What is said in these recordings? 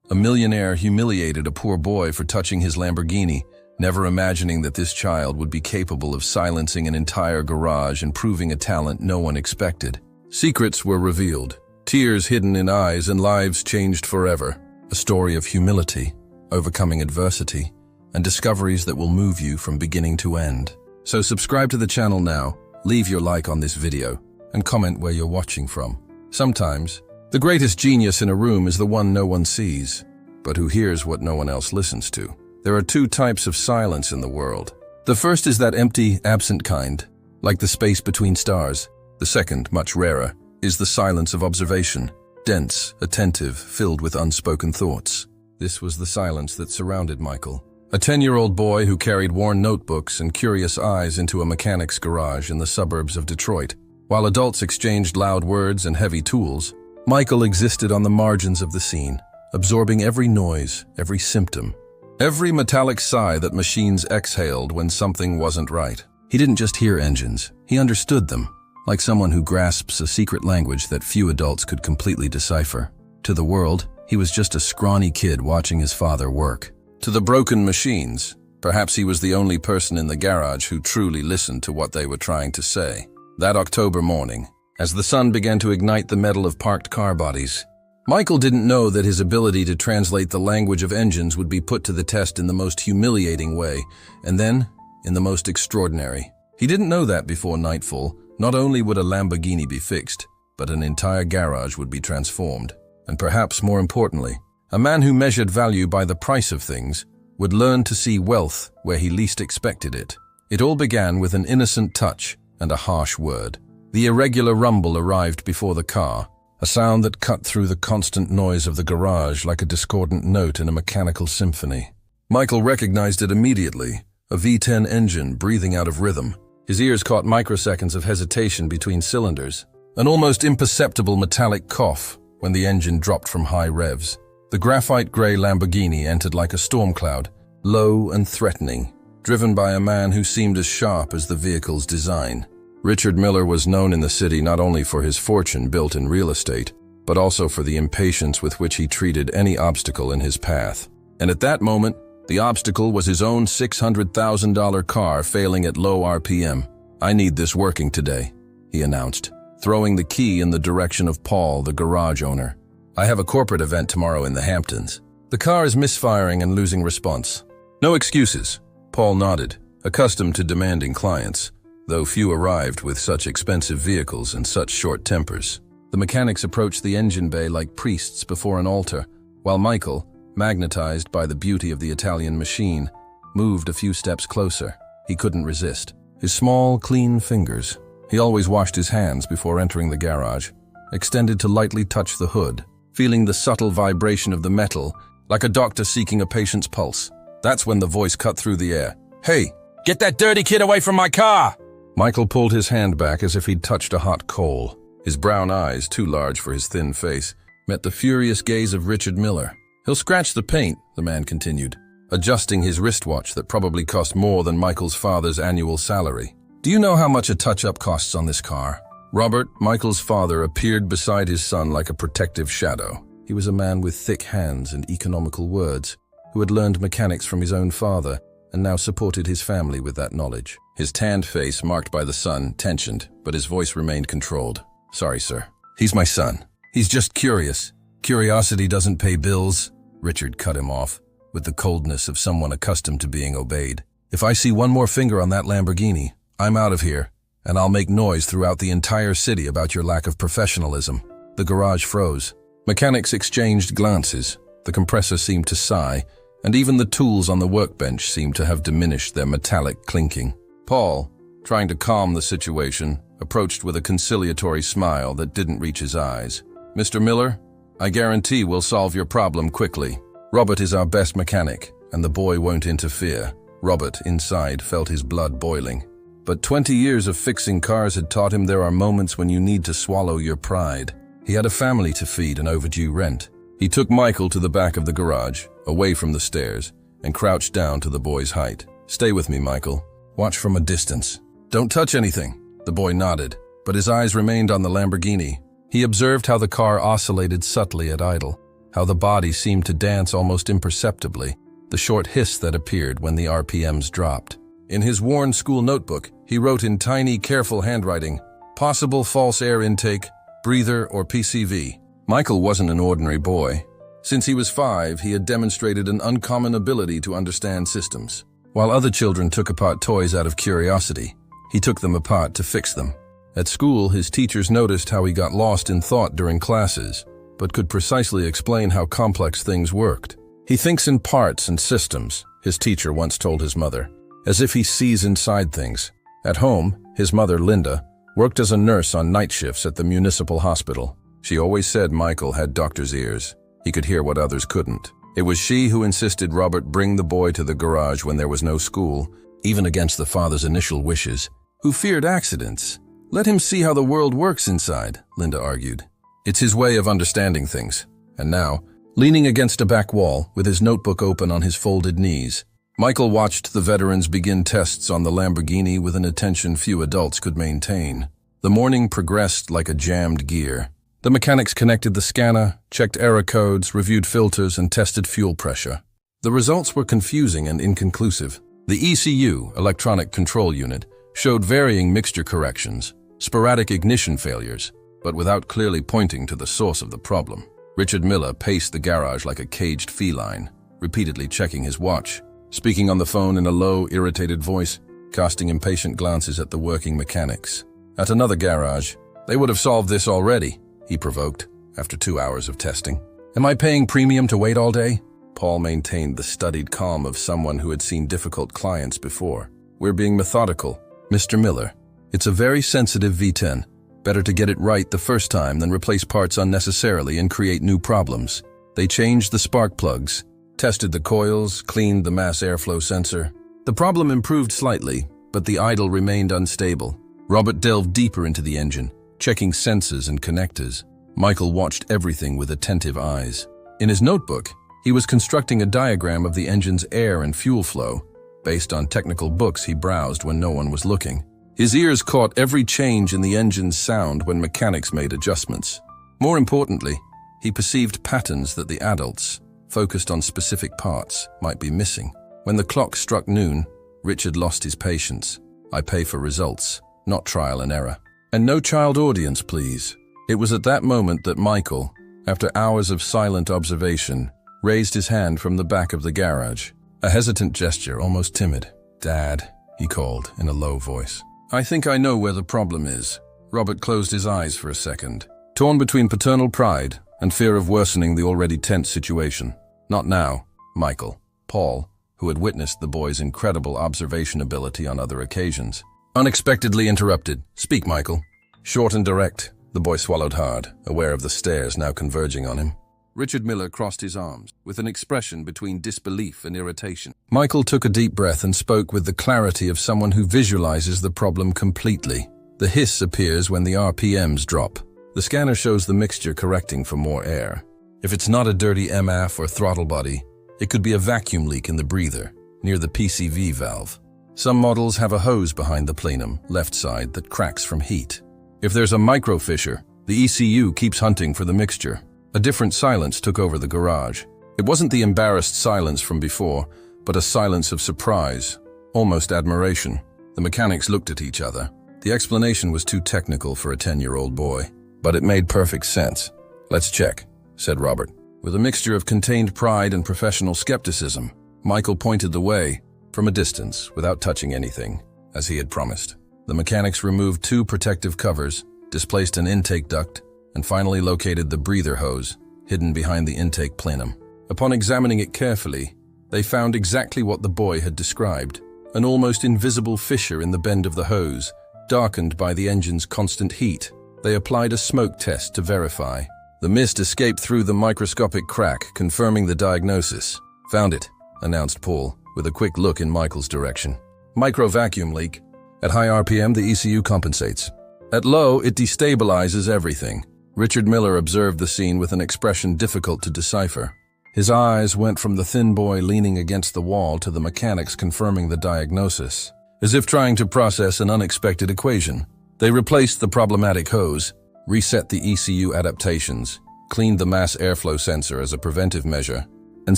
A millionaire humiliated a poor boy for touching his Lamborghini, never imagining that this child would be capable of silencing an entire garage and proving a talent no one expected. Secrets were revealed, tears hidden in eyes, and lives changed forever. A story of humility, overcoming adversity, and discoveries that will move you from beginning to end. So subscribe to the channel now, leave your like on this video, and comment where you're watching from. Sometimes, the greatest genius in a room is the one no one sees, but who hears what no one else listens to. There are two types of silence in the world. The first is that empty, absent kind, like the space between stars. The second, much rarer, is the silence of observation, dense, attentive, filled with unspoken thoughts. This was the silence that surrounded Michael, a 10-year-old boy who carried worn notebooks and curious eyes into a mechanic's garage in the suburbs of Detroit. While adults exchanged loud words and heavy tools, Michael existed on the margins of the scene, absorbing every noise, every symptom, every metallic sigh that machines exhaled when something wasn't right. He didn't just hear engines, he understood them, like someone who grasps a secret language that few adults could completely decipher. To the world, he was just a scrawny kid watching his father work. To the broken machines, perhaps he was the only person in the garage who truly listened to what they were trying to say. That October morning, as the sun began to ignite the metal of parked car bodies, Michael didn't know that his ability to translate the language of engines would be put to the test in the most humiliating way, and then in the most extraordinary. He didn't know that before nightfall, not only would a Lamborghini be fixed, but an entire garage would be transformed. And perhaps more importantly, a man who measured value by the price of things would learn to see wealth where he least expected it. It all began with an innocent touch and a harsh word. The irregular rumble arrived before the car, a sound that cut through the constant noise of the garage like a discordant note in a mechanical symphony. Michael recognized it immediately, a V10 engine breathing out of rhythm. His ears caught microseconds of hesitation between cylinders, an almost imperceptible metallic cough when the engine dropped from high revs. The graphite-gray Lamborghini entered like a storm cloud, low and threatening, driven by a man who seemed as sharp as the vehicle's design. Richard Miller was known in the city not only for his fortune built in real estate, but also for the impatience with which he treated any obstacle in his path. And at that moment, the obstacle was his own $600,000 car failing at low RPM. "I need this working today," he announced, throwing the key in the direction of Paul, the garage owner. "I have a corporate event tomorrow in the Hamptons. The car is misfiring and losing response." "No excuses," Paul nodded, accustomed to demanding clients, though few arrived with such expensive vehicles and such short tempers. The mechanics approached the engine bay like priests before an altar, while Michael, magnetized by the beauty of the Italian machine, moved a few steps closer. He couldn't resist. His small, clean fingers, he always washed his hands before entering the garage, extended to lightly touch the hood, feeling the subtle vibration of the metal, like a doctor seeking a patient's pulse. That's when the voice cut through the air. "Hey, get that dirty kid away from my car!" Michael pulled his hand back as if he'd touched a hot coal. His brown eyes, too large for his thin face, met the furious gaze of Richard Miller. "He'll scratch the paint," the man continued, adjusting his wristwatch that probably cost more than Michael's father's annual salary. "Do you know how much a touch-up costs on this car?" Robert, Michael's father, appeared beside his son like a protective shadow. He was a man with thick hands and economical words, who had learned mechanics from his own father and now supported his family with that knowledge. His tanned face, marked by the sun, tensioned, but his voice remained controlled. "Sorry, sir. He's my son. He's just curious. Curiosity doesn't pay bills." Richard cut him off, with the coldness of someone accustomed to being obeyed. "If I see one more finger on that Lamborghini, I'm out of here, and I'll make noise throughout the entire city about your lack of professionalism." The garage froze. Mechanics exchanged glances. The compressor seemed to sigh, and even the tools on the workbench seemed to have diminished their metallic clinking. Paul, trying to calm the situation, approached with a conciliatory smile that didn't reach his eyes. "Mr. Miller, I guarantee we'll solve your problem quickly. Robert is our best mechanic, and the boy won't interfere." Robert, inside, felt his blood boiling. But 20 years of fixing cars had taught him there are moments when you need to swallow your pride. He had a family to feed and overdue rent. He took Michael to the back of the garage, away from the stairs, and crouched down to the boy's height. "Stay with me, Michael. Watch from a distance. Don't touch anything." The boy nodded, but his eyes remained on the Lamborghini. He observed how the car oscillated subtly at idle, how the body seemed to dance almost imperceptibly, the short hiss that appeared when the RPMs dropped. In his worn school notebook, he wrote in tiny, careful handwriting, "Possible false air intake, breather, or PCV." Michael wasn't an ordinary boy. Since he was 5, he had demonstrated an uncommon ability to understand systems. While other children took apart toys out of curiosity, he took them apart to fix them. At school, his teachers noticed how he got lost in thought during classes, but could precisely explain how complex things worked. "He thinks in parts and systems," his teacher once told his mother, "as if he sees inside things." At home, his mother, Linda, worked as a nurse on night shifts at the municipal hospital. She always said Michael had doctor's ears. He could hear what others couldn't. It was she who insisted Robert bring the boy to the garage when there was no school, even against the father's initial wishes, who feared accidents. "Let him see how the world works inside," Linda argued. "It's his way of understanding things." And now, leaning against a back wall, with his notebook open on his folded knees, Michael watched the veterans begin tests on the Lamborghini with an attention few adults could maintain. The morning progressed like a jammed gear. The mechanics connected the scanner, checked error codes, reviewed filters, and tested fuel pressure. The results were confusing and inconclusive. The ECU, electronic control unit, showed varying mixture corrections, sporadic ignition failures, but without clearly pointing to the source of the problem. Richard Miller paced the garage like a caged feline, repeatedly checking his watch, speaking on the phone in a low, irritated voice, casting impatient glances at the working mechanics. At another garage, "They would have solved this already," he provoked, after 2 hours of testing. "Am I paying premium to wait all day?" Paul maintained the studied calm of someone who had seen difficult clients before. "We're being methodical, Mr. Miller. It's a very sensitive V10. Better to get it right the first time than replace parts unnecessarily and create new problems." They changed the spark plugs, tested the coils, cleaned the mass airflow sensor. The problem improved slightly, but the idle remained unstable. Robert delved deeper into the engine, checking sensors and connectors. Michael watched everything with attentive eyes. In his notebook, he was constructing a diagram of the engine's air and fuel flow, based on technical books he browsed when no one was looking. His ears caught every change in the engine's sound when mechanics made adjustments. More importantly, he perceived patterns that the adults, focused on specific parts, might be missing. When the clock struck noon, Richard lost his patience. "I pay for results, not trial and error. And no child audience, please." It was at that moment that Michael, after hours of silent observation, raised his hand from the back of the garage. A hesitant gesture, almost timid. "Dad," he called in a low voice. "I think I know where the problem is." Robert closed his eyes for a second, torn between paternal pride and fear of worsening the already tense situation. "Not now, Michael." Paul, who had witnessed the boy's incredible observation ability on other occasions, unexpectedly interrupted. "Speak, Michael." Short and direct, the boy swallowed hard, aware of the stares now converging on him. Richard Miller crossed his arms, with an expression between disbelief and irritation. Michael took a deep breath and spoke with the clarity of someone who visualizes the problem completely. The hiss appears when the RPMs drop. The scanner shows the mixture correcting for more air. If it's not a dirty MAF or throttle body, it could be a vacuum leak in the breather, near the PCV valve. Some models have a hose behind the plenum, left side, that cracks from heat. If there's a micro fissure, the ECU keeps hunting for the mixture. A different silence took over the garage. It wasn't the embarrassed silence from before, but a silence of surprise, almost admiration. The mechanics looked at each other. The explanation was too technical for a 10-year-old boy, but it made perfect sense. "Let's check," said Robert. With a mixture of contained pride and professional skepticism, Michael pointed the way, from a distance, without touching anything, as he had promised. The mechanics removed 2 protective covers, displaced an intake duct, and finally located the breather hose, hidden behind the intake plenum. Upon examining it carefully, they found exactly what the boy had described, an almost invisible fissure in the bend of the hose, darkened by the engine's constant heat. They applied a smoke test to verify. The mist escaped through the microscopic crack, confirming the diagnosis. "Found it," announced Paul, with a quick look in Michael's direction. "Micro-vacuum leak. At high RPM, the ECU compensates. At low, it destabilizes everything." Richard Miller observed the scene with an expression difficult to decipher. His eyes went from the thin boy leaning against the wall to the mechanics confirming the diagnosis, as if trying to process an unexpected equation. They replaced the problematic hose, reset the ECU adaptations, cleaned the mass airflow sensor as a preventive measure, and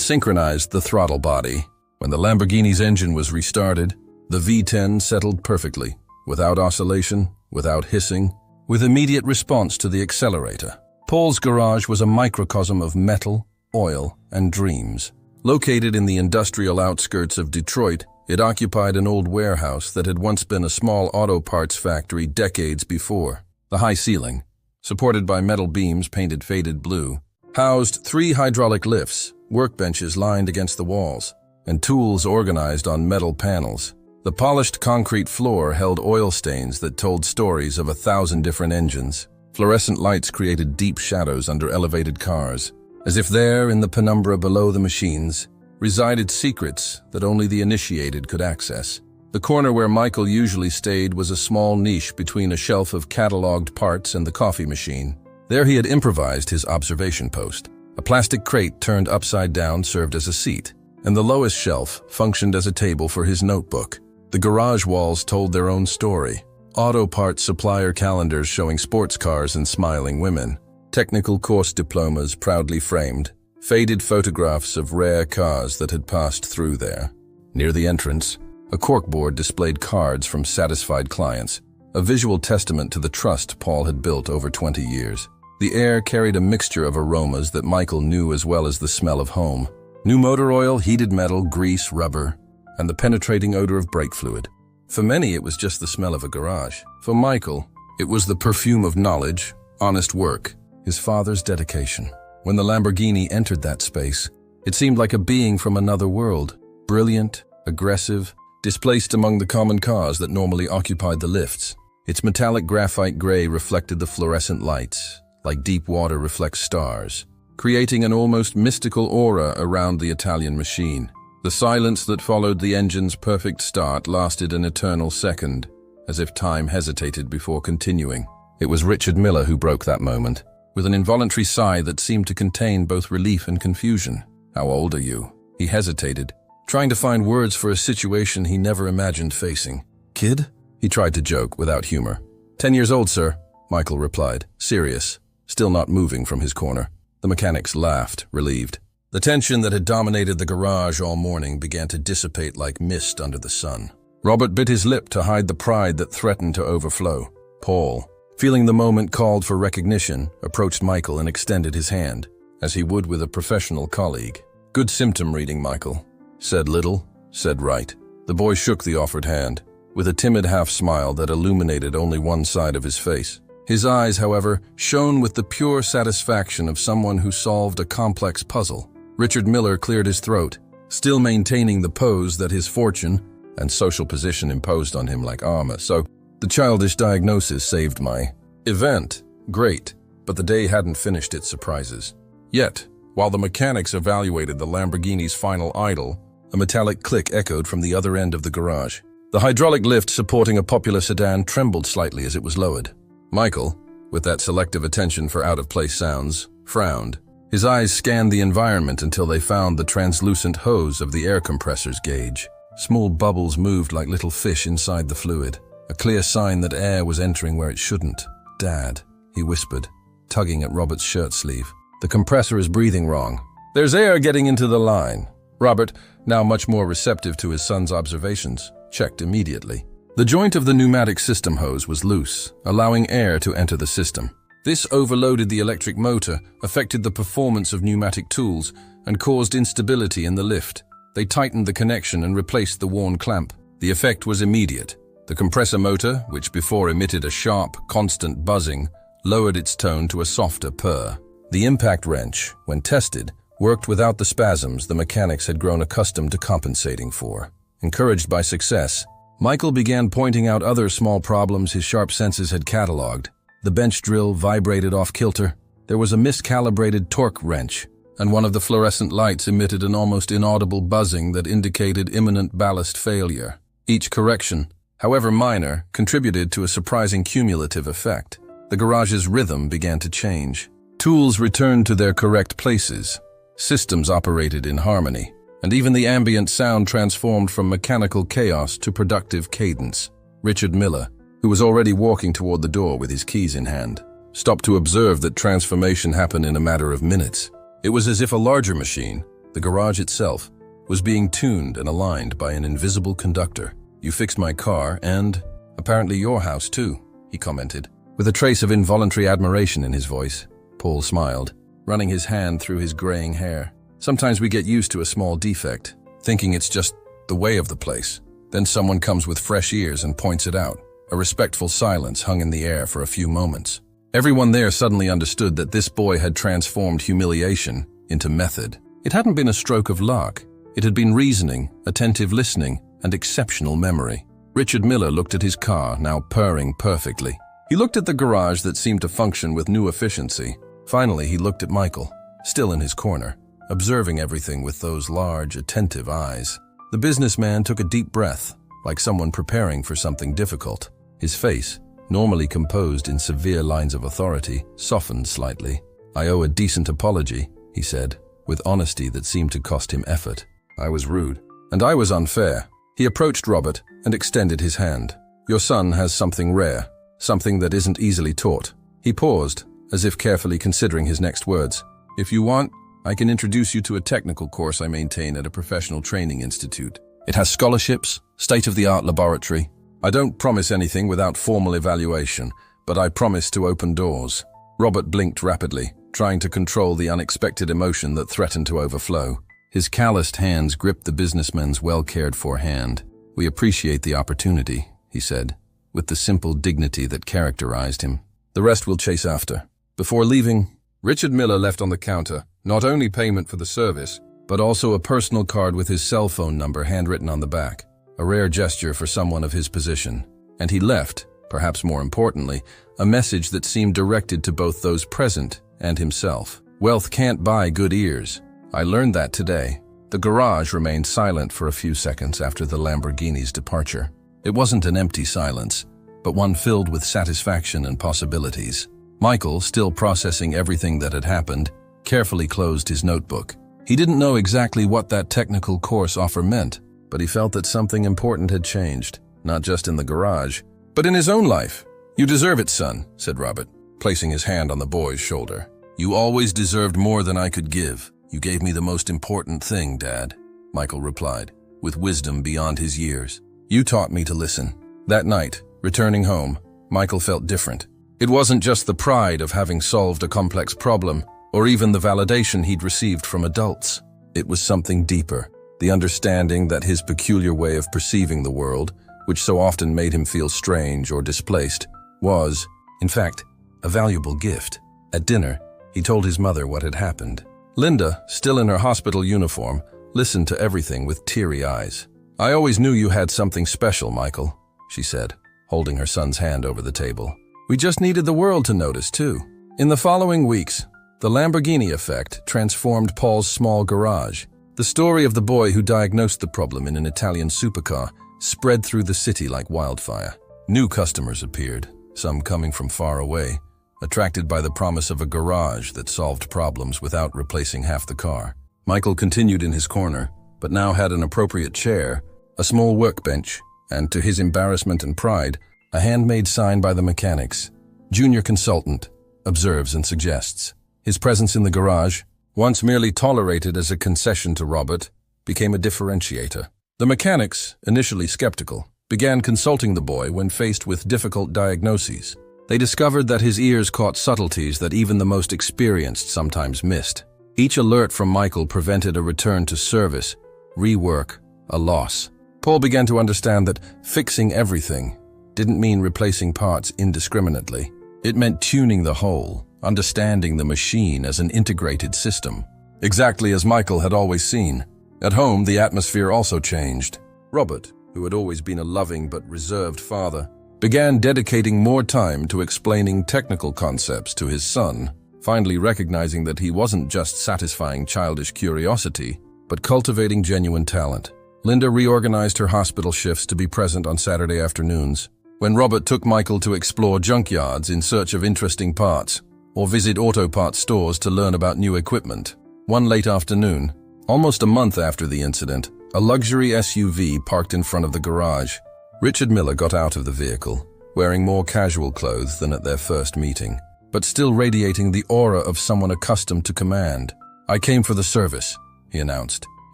synchronized the throttle body. When the Lamborghini's engine was restarted, the V10 settled perfectly, without oscillation, without hissing, with immediate response to the accelerator. Paul's garage was a microcosm of metal, oil, and dreams. Located in the industrial outskirts of Detroit, it occupied an old warehouse that had once been a small auto parts factory decades before. The high ceiling, supported by metal beams painted faded blue, housed 3 hydraulic lifts, workbenches lined against the walls, and tools organized on metal panels. The polished concrete floor held oil stains that told stories of 1,000 different engines. Fluorescent lights created deep shadows under elevated cars, as if there, in the penumbra below the machines, resided secrets that only the initiated could access. The corner where Michael usually stayed was a small niche between a shelf of cataloged parts and the coffee machine. There he had improvised his observation post. A plastic crate turned upside down served as a seat, and the lowest shelf functioned as a table for his notebook. The garage walls told their own story. Auto parts supplier calendars showing sports cars and smiling women, technical course diplomas proudly framed, faded photographs of rare cars that had passed through there. Near the entrance, a corkboard displayed cards from satisfied clients, a visual testament to the trust Paul had built over 20 years. The air carried a mixture of aromas that Michael knew as well as the smell of home. New motor oil, heated metal, grease, rubber, and the penetrating odor of brake fluid. For many, it was just the smell of a garage. For Michael, it was the perfume of knowledge, honest work, his father's dedication. When the Lamborghini entered that space, it seemed like a being from another world, brilliant, aggressive, displaced among the common cars that normally occupied the lifts. Its metallic graphite gray reflected the fluorescent lights, like deep water reflects stars, creating an almost mystical aura around the Italian machine. The silence that followed the engine's perfect start lasted an eternal second, as if time hesitated before continuing. It was Richard Miller who broke that moment, with an involuntary sigh that seemed to contain both relief and confusion. "How old are you?" He hesitated, trying to find words for a situation he never imagined facing. "Kid?" He tried to joke without humor. 10 years old, sir," Michael replied, serious, still not moving from his corner. The mechanics laughed, relieved. The tension that had dominated the garage all morning began to dissipate like mist under the sun. Robert bit his lip to hide the pride that threatened to overflow. Paul, feeling the moment called for recognition, approached Michael and extended his hand, as he would with a professional colleague. "Good symptom reading, Michael." Said little, said right. The boy shook the offered hand, with a timid half-smile that illuminated only one side of his face. His eyes, however, shone with the pure satisfaction of someone who solved a complex puzzle. Richard Miller cleared his throat, still maintaining the pose that his fortune and social position imposed on him like armor. "So, the childish diagnosis saved my event. Great, but the day hadn't finished its surprises. Yet, while the mechanics evaluated the Lamborghini's final idle, a metallic click echoed from the other end of the garage. The hydraulic lift supporting a popular sedan trembled slightly as it was lowered. Michael, with that selective attention for out-of-place sounds, frowned. His eyes scanned the environment until they found the translucent hose of the air compressor's gauge. Small bubbles moved like little fish inside the fluid, a clear sign that air was entering where it shouldn't. "Dad," he whispered, tugging at Robert's shirt sleeve. "The compressor is breathing wrong. There's air getting into the line." Robert, now much more receptive to his son's observations, checked immediately. The joint of the pneumatic system hose was loose, allowing air to enter the system. This overloaded the electric motor, affected the performance of pneumatic tools, and caused instability in the lift. They tightened the connection and replaced the worn clamp. The effect was immediate. The compressor motor, which before emitted a sharp, constant buzzing, lowered its tone to a softer purr. The impact wrench, when tested, worked without the spasms the mechanics had grown accustomed to compensating for. Encouraged by success, Michael began pointing out other small problems his sharp senses had cataloged. The bench drill vibrated off-kilter. There was a miscalibrated torque wrench, and one of the fluorescent lights emitted an almost inaudible buzzing that indicated imminent ballast failure. Each correction, however minor, contributed to a surprising cumulative effect. The garage's rhythm began to change. Tools returned to their correct places. Systems operated in harmony, and even the ambient sound transformed from mechanical chaos to productive cadence. Richard Miller, who was already walking toward the door with his keys in hand, stopped to observe that transformation happened in a matter of minutes. It was as if a larger machine, the garage itself, was being tuned and aligned by an invisible conductor. "You fixed my car and, apparently your house too," he commented, with a trace of involuntary admiration in his voice. Paul smiled, running his hand through his graying hair. "Sometimes we get used to a small defect, thinking it's just the way of the place. Then someone comes with fresh ears and points it out." A respectful silence hung in the air for a few moments. Everyone there suddenly understood that this boy had transformed humiliation into method. It hadn't been a stroke of luck. It had been reasoning, attentive listening, and exceptional memory. Richard Miller looked at his car, now purring perfectly. He looked at the garage that seemed to function with new efficiency. Finally, he looked at Michael, still in his corner, observing everything with those large, attentive eyes. The businessman took a deep breath, like someone preparing for something difficult. His face, normally composed in severe lines of authority, softened slightly. "I owe a decent apology," he said, with honesty that seemed to cost him effort. "I was rude, and I was unfair." He approached Robert and extended his hand. "Your son has something rare, something that isn't easily taught." He paused, as if carefully considering his next words. "If you want, I can introduce you to a technical course I maintain at a professional training institute. It has scholarships, state-of-the-art laboratory. I don't promise anything without formal evaluation, but I promise to open doors." Robert blinked rapidly, trying to control the unexpected emotion that threatened to overflow. His calloused hands gripped the businessman's well-cared-for hand. "We appreciate the opportunity," he said, with the simple dignity that characterized him. "The rest we'll chase after." Before leaving, Richard Miller left on the counter not only payment for the service, but also a personal card with his cell phone number handwritten on the back, a rare gesture for someone of his position. And he left, perhaps more importantly, a message that seemed directed to both those present and himself. "Wealth can't buy good ears. I learned that today." The garage remained silent for a few seconds after the Lamborghini's departure. It wasn't an empty silence, but one filled with satisfaction and possibilities. Michael, still processing everything that had happened, carefully closed his notebook. He didn't know exactly what that technical course offer meant, but he felt that something important had changed, not just in the garage, but in his own life. "You deserve it, son," said Robert, placing his hand on the boy's shoulder. "You always deserved more than I could give. You gave me the most important thing, Dad," Michael replied, with wisdom beyond his years. "You taught me to listen." That night, returning home, Michael felt different. It wasn't just the pride of having solved a complex problem, or even the validation he'd received from adults. It was something deeper, the understanding that his peculiar way of perceiving the world, which so often made him feel strange or displaced, was, in fact, a valuable gift. At dinner, he told his mother what had happened. Linda, still in her hospital uniform, listened to everything with teary eyes. "I always knew you had something special, Michael," she said, holding her son's hand over the table. "We just needed the world to notice, too." In the following weeks, the Lamborghini effect transformed Paul's small garage. The story of the boy who diagnosed the problem in an Italian supercar spread through the city like wildfire. New customers appeared, some coming from far away, attracted by the promise of a garage that solved problems without replacing half the car. Michael continued in his corner, but now had an appropriate chair, a small workbench, and, to his embarrassment and pride, a handmade sign by the mechanics. "Junior consultant, observes and suggests." His presence in the garage, once merely tolerated as a concession to Robert, became a differentiator. The mechanics, initially skeptical, began consulting the boy when faced with difficult diagnoses. They discovered that his ears caught subtleties that even the most experienced sometimes missed. Each alert from Michael prevented a return to service, rework, a loss. Paul began to understand that fixing everything didn't mean replacing parts indiscriminately. It meant tuning the whole, understanding the machine as an integrated system. Exactly as Michael had always seen. At home, the atmosphere also changed. Robert, who had always been a loving but reserved father, began dedicating more time to explaining technical concepts to his son, finally recognizing that he wasn't just satisfying childish curiosity, but cultivating genuine talent. Linda reorganized her hospital shifts to be present on Saturday afternoons, when Robert took Michael to explore junkyards in search of interesting parts, or visit auto parts stores to learn about new equipment. One late afternoon, almost a month after the incident, a luxury SUV parked in front of the garage. Richard Miller got out of the vehicle, wearing more casual clothes than at their first meeting. but still radiating the aura of someone accustomed to command. "I came for the service," he announced,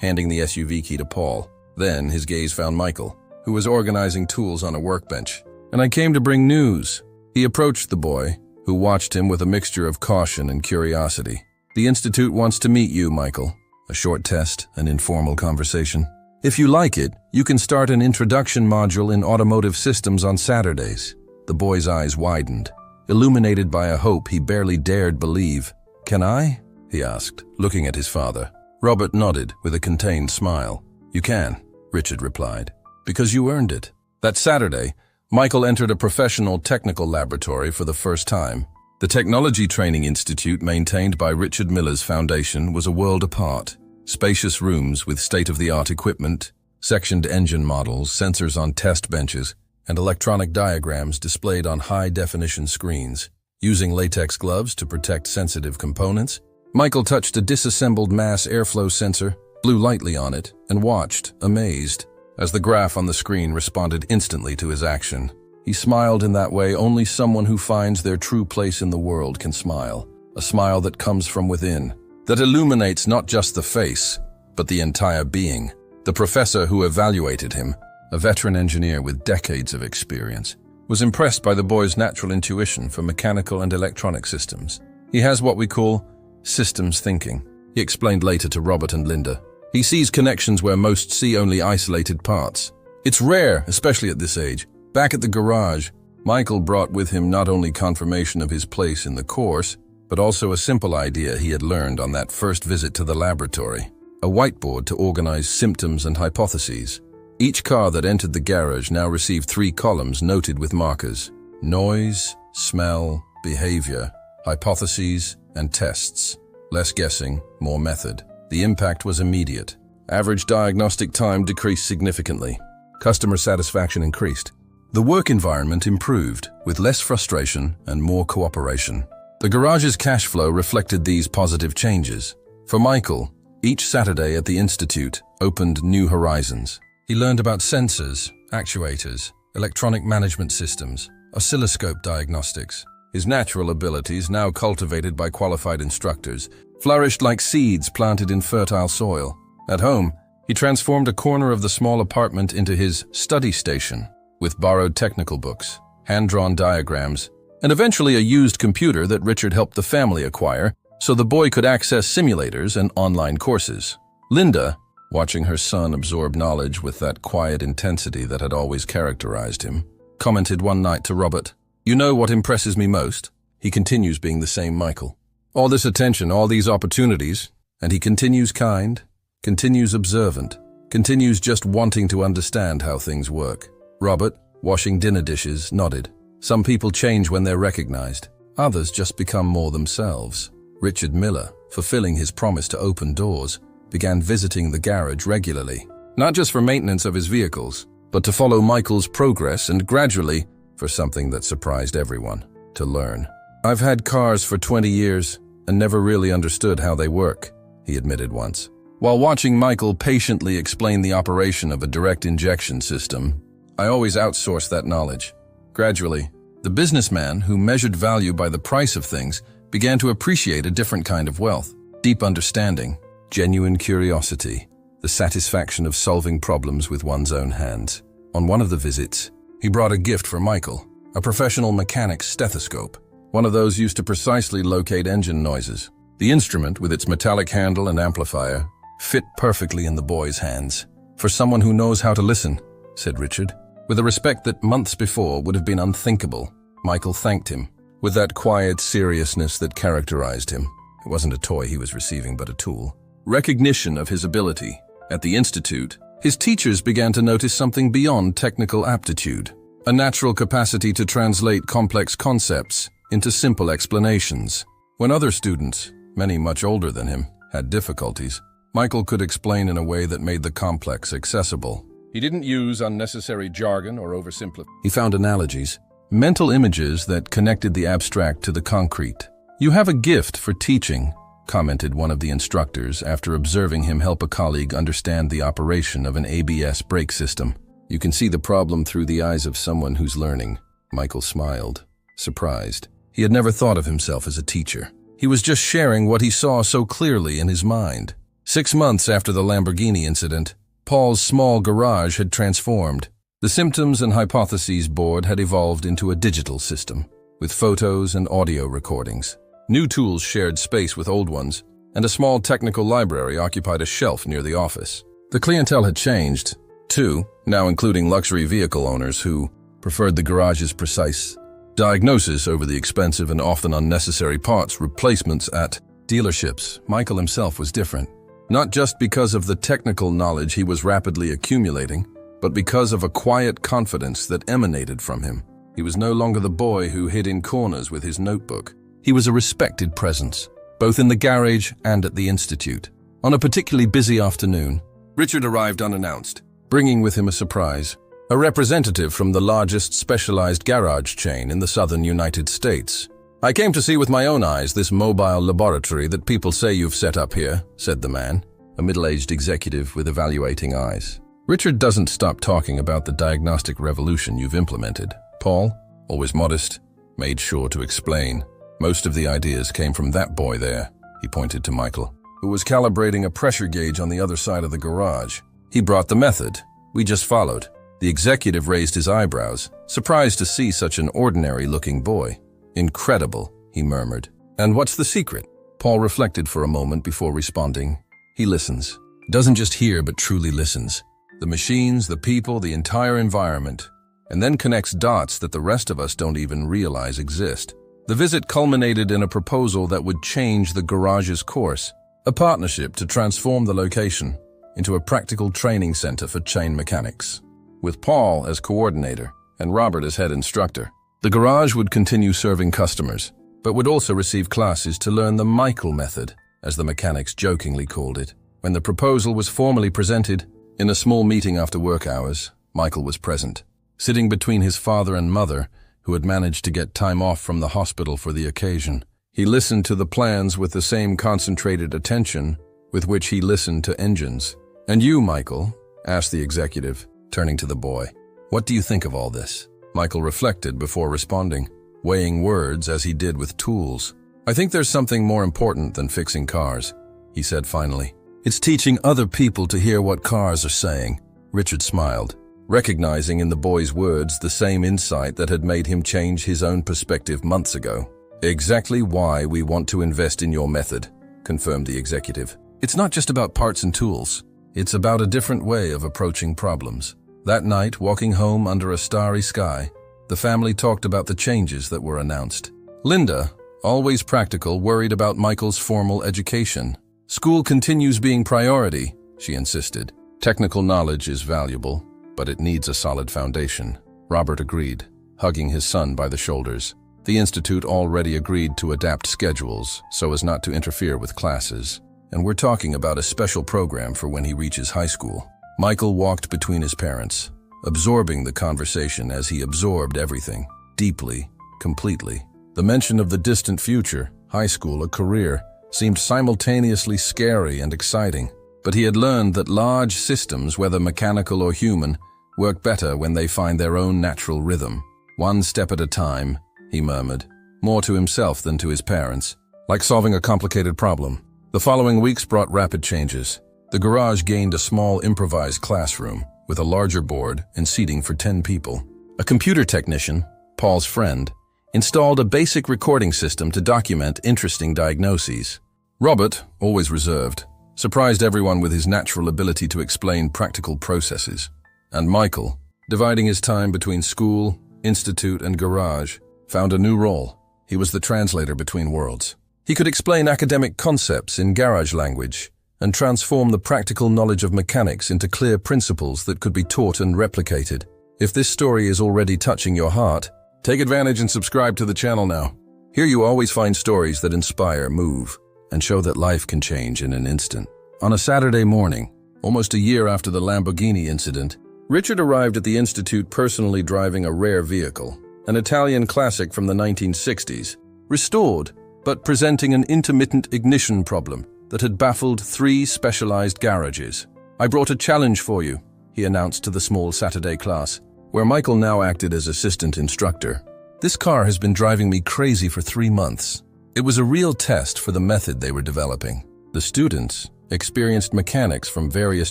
handing the SUV key to Paul. Then his gaze found Michael, who was organizing tools on a workbench. "And I came to bring news." He approached the boy, who watched him with a mixture of caution and curiosity. "The Institute wants to meet you, Michael." A short test, an informal conversation. "If you like it, you can start an introduction module in automotive systems on Saturdays." The boy's eyes widened, illuminated by a hope he barely dared believe. "Can I?" he asked, looking at his father. Robert nodded with a contained smile. "You can," Richard replied, "because you earned it." That Saturday, Michael entered a professional technical laboratory for the first time. The Technology Training Institute, maintained by Richard Miller's foundation, was a world apart. Spacious rooms with state-of-the-art equipment, sectioned engine models, sensors on test benches, and electronic diagrams displayed on high-definition screens. Using latex gloves to protect sensitive components, Michael touched a disassembled mass airflow sensor, blew lightly on it, and watched, amazed, as the graph on the screen responded instantly to his action. He smiled in that way only someone who finds their true place in the world can smile. A smile that comes from within, that illuminates not just the face, but the entire being. The professor who evaluated him, a veteran engineer with decades of experience, was impressed by the boy's natural intuition for mechanical and electronic systems. "He has what we call systems thinking," he explained later to Robert and Linda. "He sees connections where most see only isolated parts. It's rare, especially at this age." Back at the garage, Michael brought with him not only confirmation of his place in the course, but also a simple idea he had learned on that first visit to the laboratory: a whiteboard to organize symptoms and hypotheses. Each car that entered the garage now received 3 columns noted with markers: noise, smell, behavior, hypotheses, and tests. Less guessing, more method. The impact was immediate. Average diagnostic time decreased significantly. Customer satisfaction increased. The work environment improved, with less frustration and more cooperation. The garage's cash flow reflected these positive changes. For Michael, each Saturday at the Institute opened new horizons. He learned about sensors, actuators, electronic management systems, oscilloscope diagnostics. His natural abilities, now cultivated by qualified instructors, flourished like seeds planted in fertile soil. At home, he transformed a corner of the small apartment into his study station, with borrowed technical books, hand-drawn diagrams, and eventually a used computer that Richard helped the family acquire so the boy could access simulators and online courses. Linda, watching her son absorb knowledge with that quiet intensity that had always characterized him, commented one night to Robert, "You know what impresses me most? He continues being the same Michael. All this attention, all these opportunities, and he continues kind, continues observant, continues just wanting to understand how things work." Robert, washing dinner dishes, nodded. Some people change when they're recognized. Others just become more themselves. Richard Miller, fulfilling his promise to open doors, began visiting the garage regularly, not just for maintenance of his vehicles, but to follow Michael's progress and gradually, for something that surprised everyone, to learn. "I've had cars for 20 years and never really understood how they work," he admitted once. While watching Michael patiently explain the operation of a direct injection system, "I always outsourced that knowledge." Gradually, the businessman who measured value by the price of things began to appreciate a different kind of wealth: deep understanding, genuine curiosity, the satisfaction of solving problems with one's own hands. On one of the visits, he brought a gift for Michael, a professional mechanic's stethoscope, one of those used to precisely locate engine noises. The instrument, with its metallic handle and amplifier, fit perfectly in the boy's hands. "For someone who knows how to listen," said Richard. With a respect that months before would have been unthinkable, Michael thanked him, with that quiet seriousness that characterized him. It wasn't a toy he was receiving, but a tool. Recognition of his ability. At the Institute, his teachers began to notice something beyond technical aptitude, a natural capacity to translate complex concepts into simple explanations. When other students, many much older than him, had difficulties, Michael could explain in a way that made the complex accessible. He didn't use unnecessary jargon or oversimplify. He found analogies, mental images that connected the abstract to the concrete. "You have a gift for teaching," commented one of the instructors after observing him help a colleague understand the operation of an ABS brake system. "You can see the problem through the eyes of someone who's learning." Michael smiled, surprised. He had never thought of himself as a teacher. He was just sharing what he saw so clearly in his mind. 6 months after the Lamborghini incident, Paul's small garage had transformed. The symptoms and hypotheses board had evolved into a digital system, with photos and audio recordings. New tools shared space with old ones, and a small technical library occupied a shelf near the office. The clientele had changed, too, now including luxury vehicle owners who preferred the garage's precise diagnosis over the expensive and often unnecessary parts replacements at dealerships. Michael himself was different, not just because of the technical knowledge he was rapidly accumulating, but because of a quiet confidence that emanated from him. He was no longer the boy who hid in corners with his notebook. He was a respected presence, both in the garage and at the institute. On a particularly busy afternoon, Richard arrived unannounced, bringing with him a surprise. A representative from the largest specialized garage chain in the southern United States. "I came to see with my own eyes this mobile laboratory that people say you've set up here," said the man, a middle-aged executive with evaluating eyes. "Richard doesn't stop talking about the diagnostic revolution you've implemented." Paul, always modest, made sure to explain. "Most of the ideas came from that boy there," he pointed to Michael, who was calibrating a pressure gauge on the other side of the garage. "He brought the method. We just followed." The executive raised his eyebrows, surprised to see such an ordinary-looking boy. "Incredible," he murmured. "And what's the secret?" Paul reflected for a moment before responding. "He listens. Doesn't just hear, but truly listens. The machines, the people, the entire environment. And then connects dots that the rest of us don't even realize exist." The visit culminated in a proposal that would change the garage's course, a partnership to transform the location into a practical training center for chain mechanics. With Paul as coordinator and Robert as head instructor, the garage would continue serving customers, but would also receive classes to learn the Michael method, as the mechanics jokingly called it. When the proposal was formally presented, in a small meeting after work hours, Michael was present, sitting between his father and mother, who had managed to get time off from the hospital for the occasion. He listened to the plans with the same concentrated attention with which he listened to engines. "And you, Michael?" asked the executive, turning to the boy. "What do you think of all this?" Michael reflected before responding, weighing words as he did with tools. "I think there's something more important than fixing cars," he said finally. "It's teaching other people to hear what cars are saying." Richard smiled, recognizing in the boy's words the same insight that had made him change his own perspective months ago. "Exactly why we want to invest in your method," confirmed the executive. "It's not just about parts and tools. It's about a different way of approaching problems." That night, walking home under a starry sky, the family talked about the changes that were announced. Linda, always practical, worried about Michael's formal education. "School continues being priority," she insisted. "Technical knowledge is valuable, but it needs a solid foundation." Robert agreed, hugging his son by the shoulders. The institute already agreed to adapt schedules so as not to interfere with classes. "And we're talking about a special program for when he reaches high school." Michael walked between his parents, absorbing the conversation as he absorbed everything, deeply, completely. The mention of the distant future, high school, a career, seemed simultaneously scary and exciting. But he had learned that large systems, whether mechanical or human, work better when they find their own natural rhythm. "One step at a time," he murmured, more to himself than to his parents, like solving a complicated problem. The following weeks brought rapid changes. The garage gained a small improvised classroom with a larger board and seating for 10 people. A computer technician, Paul's friend, installed a basic recording system to document interesting diagnoses. Robert, always reserved, surprised everyone with his natural ability to explain practical processes. And Michael, dividing his time between school, institute, and garage, found a new role. He was the translator between worlds. He could explain academic concepts in garage language and transform the practical knowledge of mechanics into clear principles that could be taught and replicated. If this story is already touching your heart, take advantage and subscribe to the channel now. Here you always find stories that inspire, move, and show that life can change in an instant. On a Saturday morning, almost a year after the Lamborghini incident, Richard arrived at the institute personally driving a rare vehicle, an Italian classic from the 1960s, restored, but presenting an intermittent ignition problem that had baffled 3 specialized garages. "I brought a challenge for you," he announced to the small Saturday class, where Michael now acted as assistant instructor. "This car has been driving me crazy for 3 months." It was a real test for the method they were developing. The students, experienced mechanics from various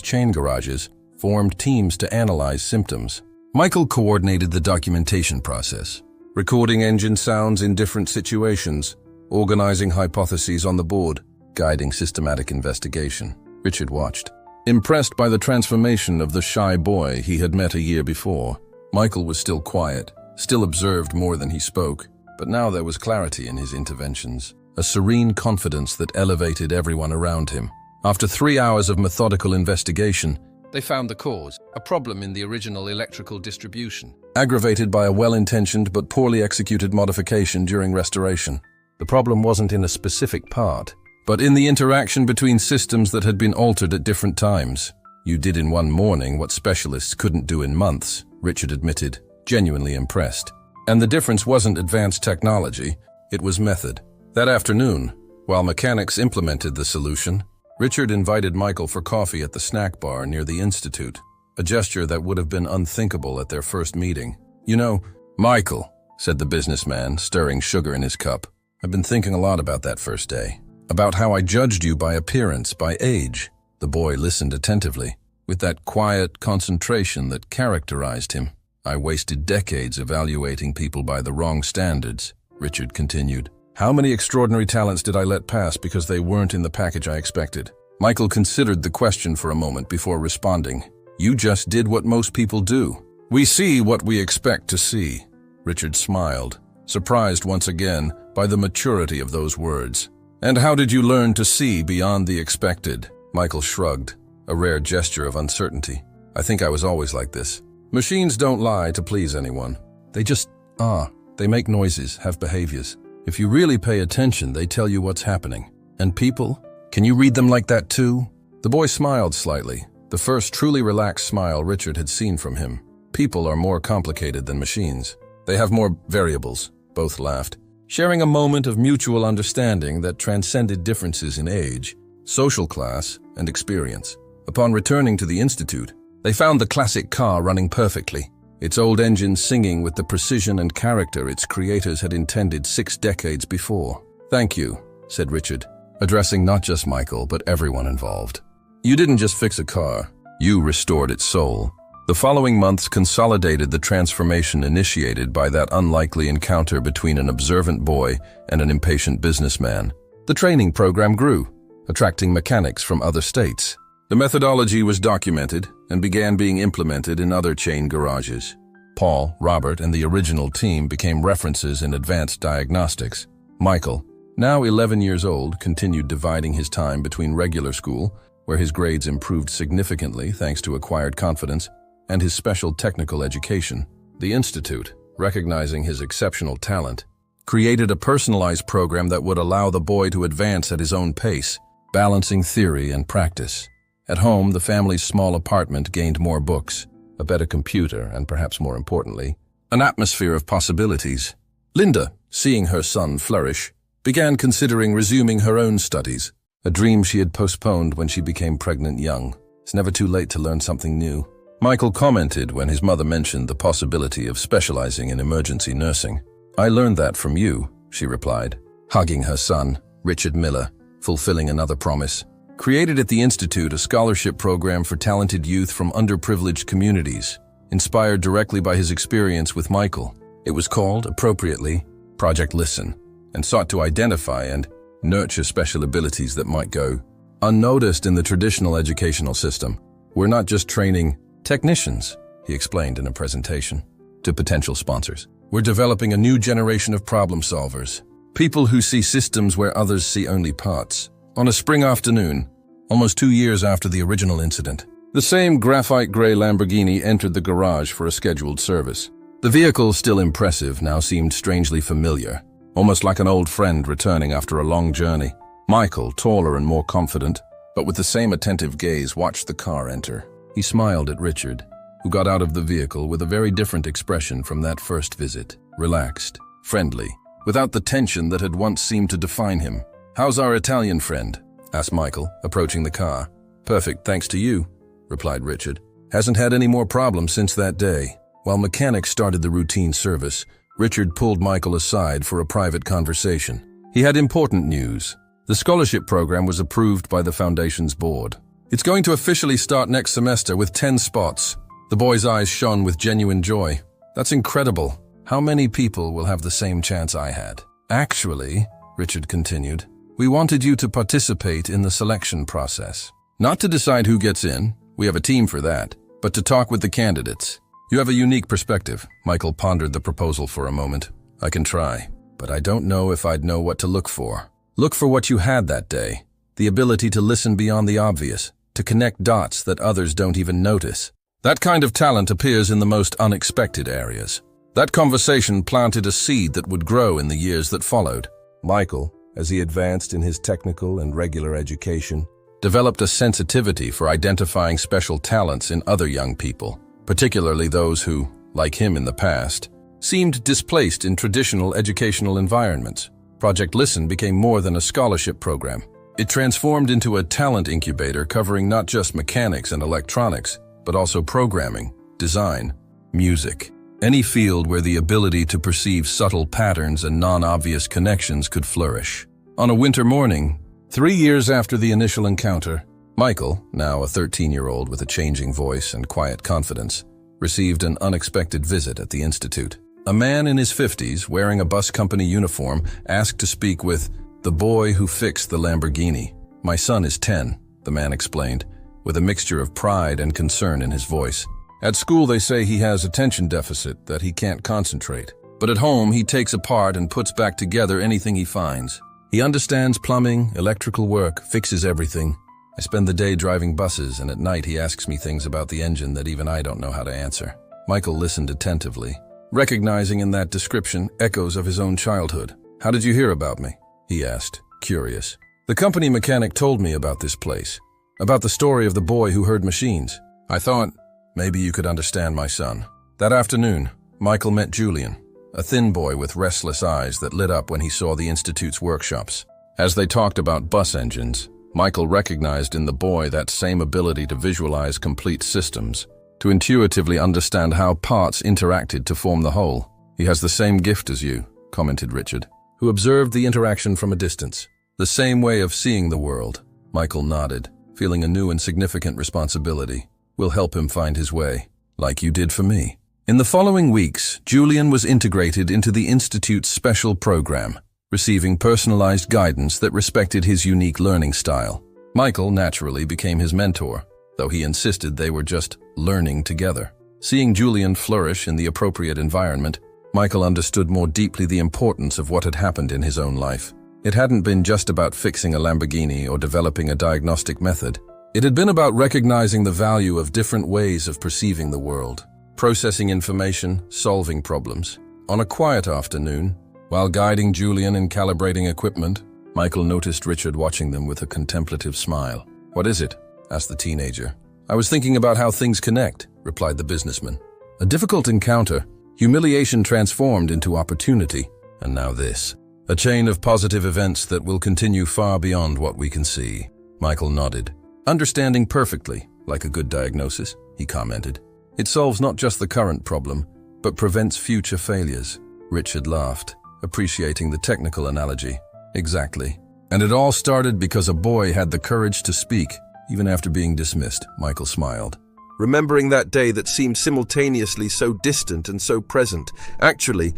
chain garages, formed teams to analyze symptoms. Michael coordinated the documentation process, recording engine sounds in different situations, organizing hypotheses on the board, guiding systematic investigation. Richard watched, impressed by the transformation of the shy boy he had met a year before. Michael was still quiet, still observed more than he spoke, but now there was clarity in his interventions, a serene confidence that elevated everyone around him. After 3 hours of methodical investigation, they found the cause, a problem in the original electrical distribution, aggravated by a well-intentioned but poorly executed modification during restoration. The problem wasn't in a specific part, but in the interaction between systems that had been altered at different times. "You did in one morning what specialists couldn't do in months," Richard admitted, genuinely impressed. And the difference wasn't advanced technology, it was method. That afternoon, while mechanics implemented the solution, Richard invited Michael for coffee at the snack bar near the Institute, a gesture that would have been unthinkable at their first meeting. "You know, Michael," said the businessman, stirring sugar in his cup, "I've been thinking a lot about that first day. About how I judged you by appearance, by age." The boy listened attentively, with that quiet concentration that characterized him. "I wasted decades evaluating people by the wrong standards," Richard continued. "How many extraordinary talents did I let pass because they weren't in the package I expected?" Michael considered the question for a moment before responding. "You just did what most people do. We see what we expect to see." Richard smiled, surprised once again by the maturity of those words. "And how did you learn to see beyond the expected?" Michael shrugged, a rare gesture of uncertainty. "I think I was always like this. Machines don't lie to please anyone. They just are. They make noises, have behaviors. If you really pay attention, they tell you what's happening. And people? Can you read them like that too?" The boy smiled slightly, the first truly relaxed smile Richard had seen from him. "People are more complicated than machines. They have more variables." Both laughed, sharing a moment of mutual understanding that transcended differences in age, social class, and experience. Upon returning to the Institute, they found the classic car running perfectly, its old engine singing with the precision and character its creators had intended 6 decades before. "Thank you," said Richard, addressing not just Michael, but everyone involved. "You didn't just fix a car, you restored its soul." The following months consolidated the transformation initiated by that unlikely encounter between an observant boy and an impatient businessman. The training program grew, attracting mechanics from other states. The methodology was documented and began being implemented in other chain garages. Paul, Robert, and the original team became references in advanced diagnostics. Michael, now 11 years old, continued dividing his time between regular school, where his grades improved significantly thanks to acquired confidence, and his special technical education. The Institute, recognizing his exceptional talent, created a personalized program that would allow the boy to advance at his own pace, balancing theory and practice. At home, the family's small apartment gained more books, a better computer, and perhaps more importantly, an atmosphere of possibilities. Linda, seeing her son flourish, began considering resuming her own studies, a dream she had postponed when she became pregnant young. It's never too late to learn something new. Michael commented when his mother mentioned the possibility of specializing in emergency nursing. "I learned that from you," she replied, hugging her son, Richard Miller, fulfilling another promise. Created at the Institute a scholarship program for talented youth from underprivileged communities, inspired directly by his experience with Michael. It was called, appropriately, Project Listen, and sought to identify and nurture special abilities that might go unnoticed in the traditional educational system. "We're not just training technicians," he explained in a presentation to potential sponsors. "We're developing a new generation of problem solvers, people who see systems where others see only parts." On a spring afternoon, almost 2 years after the original incident, the same graphite gray Lamborghini entered the garage for a scheduled service. The vehicle, still impressive, now seemed strangely familiar, almost like an old friend returning after a long journey. Michael, taller and more confident, but with the same attentive gaze, watched the car enter. He smiled at Richard, who got out of the vehicle with a very different expression from that first visit. Relaxed, friendly, without the tension that had once seemed to define him. "How's our Italian friend?" asked Michael, approaching the car. "Perfect, thanks to you," replied Richard. "Hasn't had any more problems since that day." While mechanics started the routine service, Richard pulled Michael aside for a private conversation. He had important news. The scholarship program was approved by the Foundation's board. It's going to officially start next semester with 10 spots. The boy's eyes shone with genuine joy. That's incredible. How many people will have the same chance I had? Actually, Richard continued, we wanted you to participate in the selection process. Not to decide who gets in, we have a team for that, but to talk with the candidates. You have a unique perspective. Michael pondered the proposal for a moment. I can try, but I don't know if I'd know what to look for. Look for what you had that day. The ability to listen beyond the obvious, to connect dots that others don't even notice. That kind of talent appears in the most unexpected areas. That conversation planted a seed that would grow in the years that followed. Michael, as he advanced in his technical and regular education, developed a sensitivity for identifying special talents in other young people, particularly those who, like him in the past, seemed displaced in traditional educational environments. Project Listen became more than a scholarship program. It transformed into a talent incubator covering not just mechanics and electronics, but also programming, design, music. Any field where the ability to perceive subtle patterns and non-obvious connections could flourish. On a winter morning, 3 years after the initial encounter, Michael, now a 13-year-old with a changing voice and quiet confidence, received an unexpected visit at the institute. A man in his 50s, wearing a bus company uniform, asked to speak with the boy who fixed the Lamborghini. My son is 10, the man explained, with a mixture of pride and concern in his voice. At school they say he has attention deficit, that he can't concentrate. But at home he takes apart and puts back together anything he finds. He understands plumbing, electrical work, fixes everything. I spend the day driving buses, and at night he asks me things about the engine that even I don't know how to answer. Michael listened attentively, recognizing in that description echoes of his own childhood. How did you hear about me? He asked, curious. The company mechanic told me about this place, about the story of the boy who heard machines. I thought, maybe you could understand my son. That afternoon, Michael met Julian, a thin boy with restless eyes that lit up when he saw the institute's workshops. As they talked about bus engines, Michael recognized in the boy that same ability to visualize complete systems, to intuitively understand how parts interacted to form the whole. He has the same gift as you, commented Richard, who observed the interaction from a distance. The same way of seeing the world. Michael nodded, feeling a new and significant responsibility. We'll help him find his way, like you did for me. In the following weeks, Julian was integrated into the Institute's special program, receiving personalized guidance that respected his unique learning style. Michael naturally became his mentor, though he insisted they were just learning together. Seeing Julian flourish in the appropriate environment, Michael understood more deeply the importance of what had happened in his own life. It hadn't been just about fixing a Lamborghini or developing a diagnostic method. It had been about recognizing the value of different ways of perceiving the world, processing information, solving problems. On a quiet afternoon, while guiding Julian in calibrating equipment, Michael noticed Richard watching them with a contemplative smile. What is it? Asked the teenager. I was thinking about how things connect, replied the businessman. A difficult encounter, humiliation transformed into opportunity, and now this. A chain of positive events that will continue far beyond what we can see. Michael nodded. Understanding perfectly, like a good diagnosis, he commented. It solves not just the current problem, but prevents future failures. Richard laughed, appreciating the technical analogy. Exactly. And it all started because a boy had the courage to speak, even after being dismissed. Michael smiled, remembering that day that seemed simultaneously so distant and so present. Actually,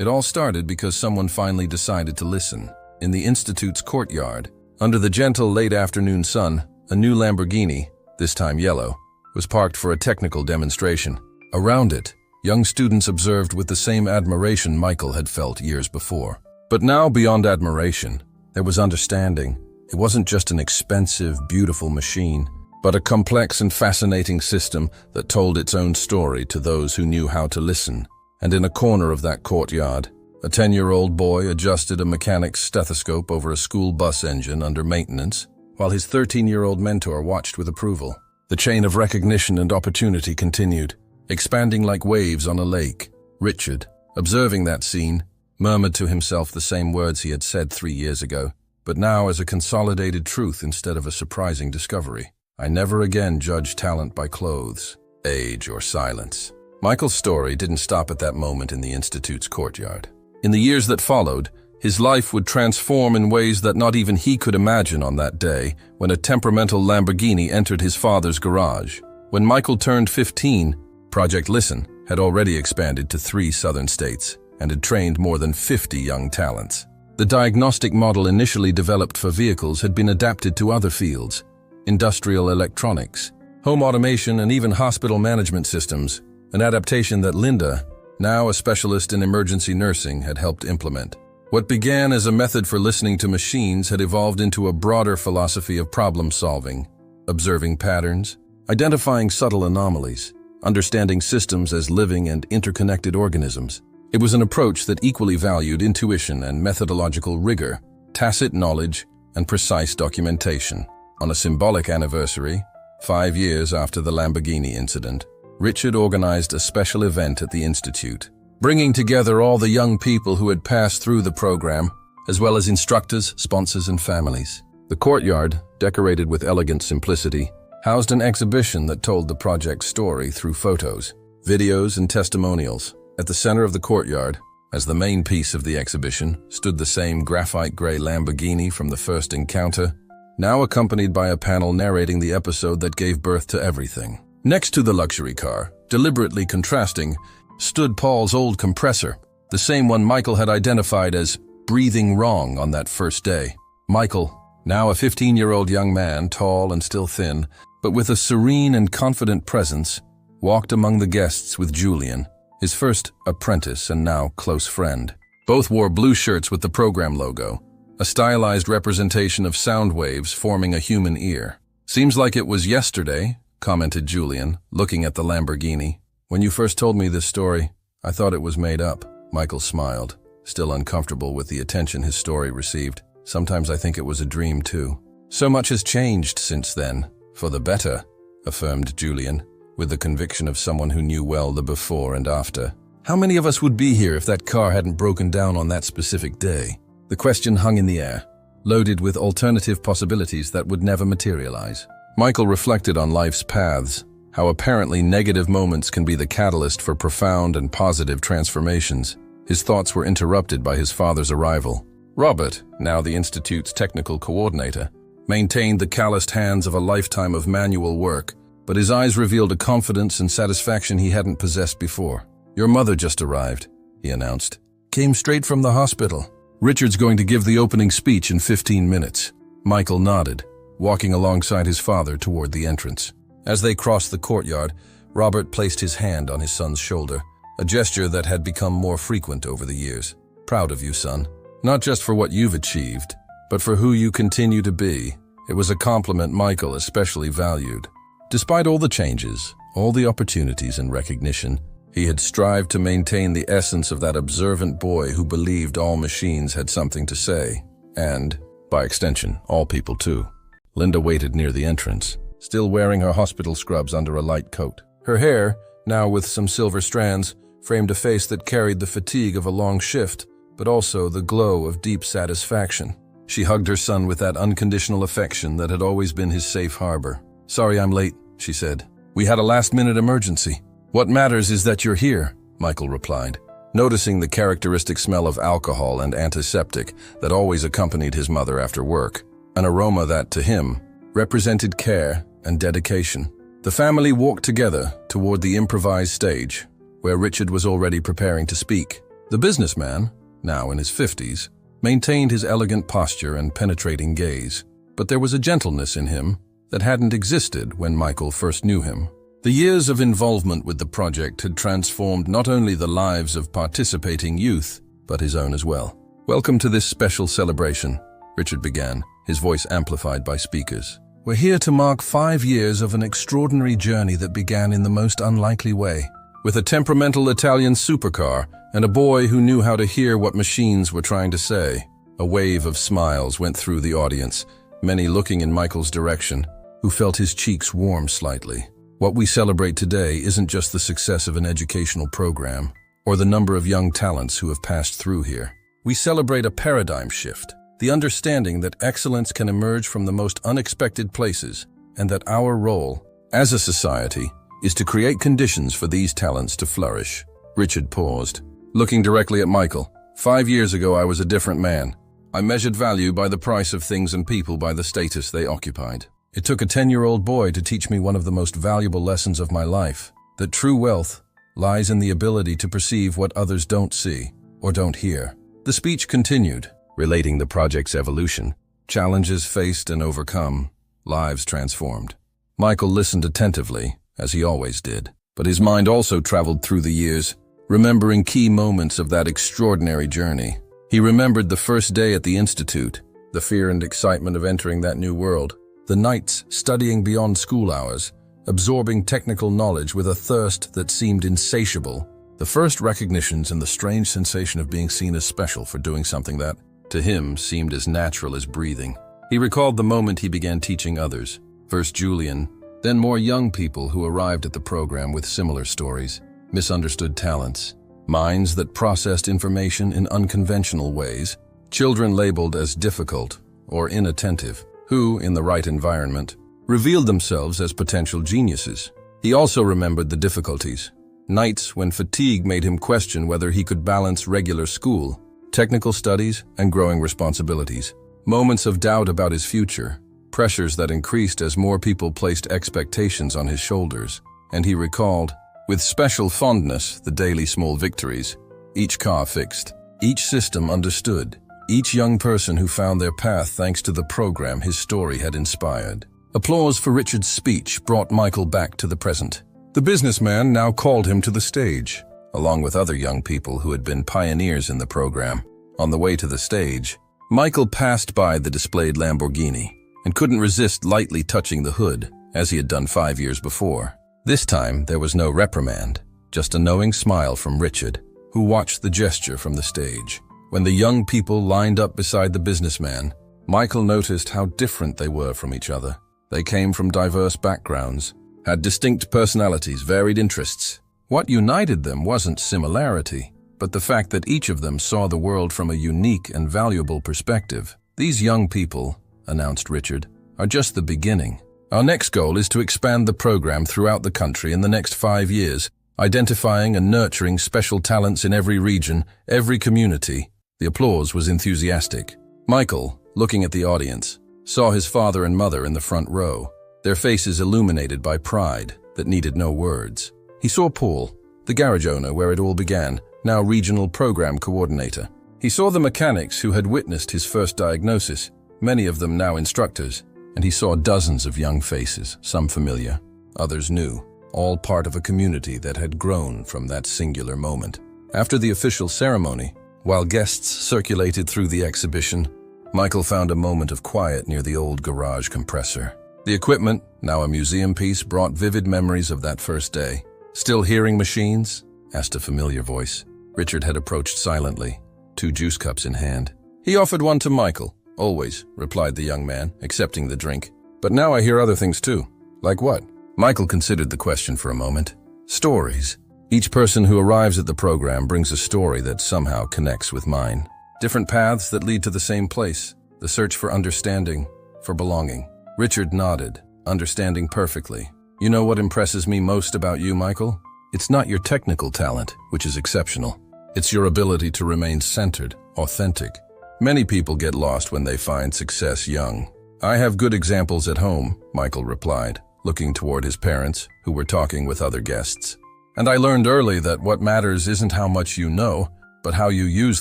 it all started because someone finally decided to listen. In the Institute's courtyard, under the gentle late afternoon sun, a new Lamborghini, this time yellow, was parked for a technical demonstration. Around it, young students observed with the same admiration Michael had felt years before. But now, beyond admiration, there was understanding. It wasn't just an expensive, beautiful machine, but a complex and fascinating system that told its own story to those who knew how to listen. And in a corner of that courtyard, a 10-year-old boy adjusted a mechanic's stethoscope over a school bus engine under maintenance, while his 13-year-old mentor watched with approval. The chain of recognition and opportunity continued, expanding like waves on a lake. Richard, observing that scene, murmured to himself the same words he had said 3 years ago, but now as a consolidated truth instead of a surprising discovery. I never again judge talent by clothes, age, or silence. Michael's story didn't stop at that moment in the Institute's courtyard. In the years that followed, his life would transform in ways that not even he could imagine on that day when a temperamental Lamborghini entered his father's garage. When Michael turned 15, Project Listen had already expanded to 3 southern states and had trained more than 50 young talents. The diagnostic model initially developed for vehicles had been adapted to other fields: industrial electronics, home automation, and even hospital management systems, an adaptation that Linda, now a specialist in emergency nursing, had helped implement. What began as a method for listening to machines had evolved into a broader philosophy of problem-solving, observing patterns, identifying subtle anomalies, understanding systems as living and interconnected organisms. It was an approach that equally valued intuition and methodological rigor, tacit knowledge, and precise documentation. On a symbolic anniversary, 5 years after the Lamborghini incident, Richard organized a special event at the Institute, bringing together all the young people who had passed through the program, as well as instructors, sponsors, and families. The courtyard, decorated with elegant simplicity, housed an exhibition that told the project's story through photos, videos, and testimonials. At the center of the courtyard, as the main piece of the exhibition, stood the same graphite-gray Lamborghini from the first encounter, now accompanied by a panel narrating the episode that gave birth to everything. Next to the luxury car, deliberately contrasting, stood Paul's old compressor, the same one Michael had identified as breathing wrong on that first day. Michael, now a 15-year-old young man, tall and still thin, but with a serene and confident presence, walked among the guests with Julian, his first apprentice and now close friend. Both wore blue shirts with the program logo, a stylized representation of sound waves forming a human ear. "Seems like it was yesterday," commented Julian, looking at the Lamborghini. "When you first told me this story, I thought it was made up." Michael smiled, still uncomfortable with the attention his story received. "Sometimes I think it was a dream too." "So much has changed since then, for the better," affirmed Julian, with the conviction of someone who knew well the before and after. "How many of us would be here if that car hadn't broken down on that specific day?" The question hung in the air, loaded with alternative possibilities that would never materialize. Michael reflected on life's paths, how apparently negative moments can be the catalyst for profound and positive transformations. His thoughts were interrupted by his father's arrival. Robert, now the Institute's technical coordinator, maintained the calloused hands of a lifetime of manual work, but his eyes revealed a confidence and satisfaction he hadn't possessed before. "Your mother just arrived," he announced. "Came straight from the hospital. Richard's going to give the opening speech in 15 minutes. Michael nodded, walking alongside his father toward the entrance. As they crossed the courtyard, Robert placed his hand on his son's shoulder, a gesture that had become more frequent over the years. "Proud of you, son. Not just for what you've achieved, but for who you continue to be." It was a compliment Michael especially valued. Despite all the changes, all the opportunities and recognition, he had strived to maintain the essence of that observant boy who believed all machines had something to say. And, by extension, all people too. Linda waited near the entrance, still wearing her hospital scrubs under a light coat. Her hair, now with some silver strands, framed a face that carried the fatigue of a long shift, but also the glow of deep satisfaction. She hugged her son with that unconditional affection that had always been his safe harbor. "Sorry I'm late," she said. "We had a last-minute emergency." "What matters is that you're here," Michael replied, noticing the characteristic smell of alcohol and antiseptic that always accompanied his mother after work, an aroma that, to him, represented care and dedication. The family walked together toward the improvised stage, where Richard was already preparing to speak. The businessman, now in his 50s, maintained his elegant posture and penetrating gaze, but there was a gentleness in him that hadn't existed when Michael first knew him. The years of involvement with the project had transformed not only the lives of participating youth, but his own as well. "Welcome to this special celebration," Richard began, his voice amplified by speakers. "We're here to mark 5 years of an extraordinary journey that began in the most unlikely way. With a temperamental Italian supercar and a boy who knew how to hear what machines were trying to say." A wave of smiles went through the audience, many looking in Michael's direction, who felt his cheeks warm slightly. What we celebrate today isn't just the success of an educational program, or the number of young talents who have passed through here. We celebrate a paradigm shift, the understanding that excellence can emerge from the most unexpected places, and that our role, as a society, is to create conditions for these talents to flourish. Richard paused, looking directly at Michael. 5 years ago, I was a different man. I measured value by the price of things and people by the status they occupied. It took a 10-year-old boy to teach me one of the most valuable lessons of my life, that true wealth lies in the ability to perceive what others don't see or don't hear. The speech continued, relating the project's evolution, challenges faced and overcome, lives transformed. Michael listened attentively, as he always did, but his mind also traveled through the years, remembering key moments of that extraordinary journey. He remembered the first day at the institute, the fear and excitement of entering that new world, the nights studying beyond school hours, absorbing technical knowledge with a thirst that seemed insatiable, the first recognitions and the strange sensation of being seen as special for doing something that, to him, seemed as natural as breathing. He recalled the moment he began teaching others, first Julian, then more young people who arrived at the program with similar stories, misunderstood talents, minds that processed information in unconventional ways, children labeled as difficult or inattentive, who, in the right environment, revealed themselves as potential geniuses. He also remembered the difficulties, nights when fatigue made him question whether he could balance regular school, technical studies, and growing responsibilities, moments of doubt about his future, pressures that increased as more people placed expectations on his shoulders, and he recalled, with special fondness, the daily small victories, each car fixed, each system understood, each young person who found their path thanks to the program his story had inspired. Applause for Richard's speech brought Michael back to the present. The businessman now called him to the stage, along with other young people who had been pioneers in the program. On the way to the stage, Michael passed by the displayed Lamborghini and couldn't resist lightly touching the hood, as he had done 5 years before. This time, there was no reprimand, just a knowing smile from Richard, who watched the gesture from the stage. When the young people lined up beside the businessman, Michael noticed how different they were from each other. They came from diverse backgrounds, had distinct personalities, varied interests. What united them wasn't similarity, but the fact that each of them saw the world from a unique and valuable perspective. These young people, announced Richard, are just the beginning. Our next goal is to expand the program throughout the country in the next 5 years, identifying and nurturing special talents in every region, every community. The applause was enthusiastic. Michael, looking at the audience, saw his father and mother in the front row, their faces illuminated by pride that needed no words. He saw Paul, the garage owner where it all began, now regional program coordinator. He saw the mechanics who had witnessed his first diagnosis, many of them now instructors, and he saw dozens of young faces, some familiar, others new, all part of a community that had grown from that singular moment. After the official ceremony, while guests circulated through the exhibition, Michael found a moment of quiet near the old garage compressor. The equipment, now a museum piece, brought vivid memories of that first day. "Still hearing machines?" asked a familiar voice. Richard had approached silently, 2 juice cups in hand. He offered one to Michael. "Always," replied the young man, accepting the drink. "But now I hear other things too." "Like what?" Michael considered the question for a moment. "Stories. Each person who arrives at the program brings a story that somehow connects with mine. Different paths that lead to the same place, the search for understanding, for belonging." Richard nodded, understanding perfectly. "You know what impresses me most about you, Michael? It's not your technical talent, which is exceptional. It's your ability to remain centered, authentic. Many people get lost when they find success young." "I have good examples at home," Michael replied, looking toward his parents, who were talking with other guests. "And I learned early that what matters isn't how much you know, but how you use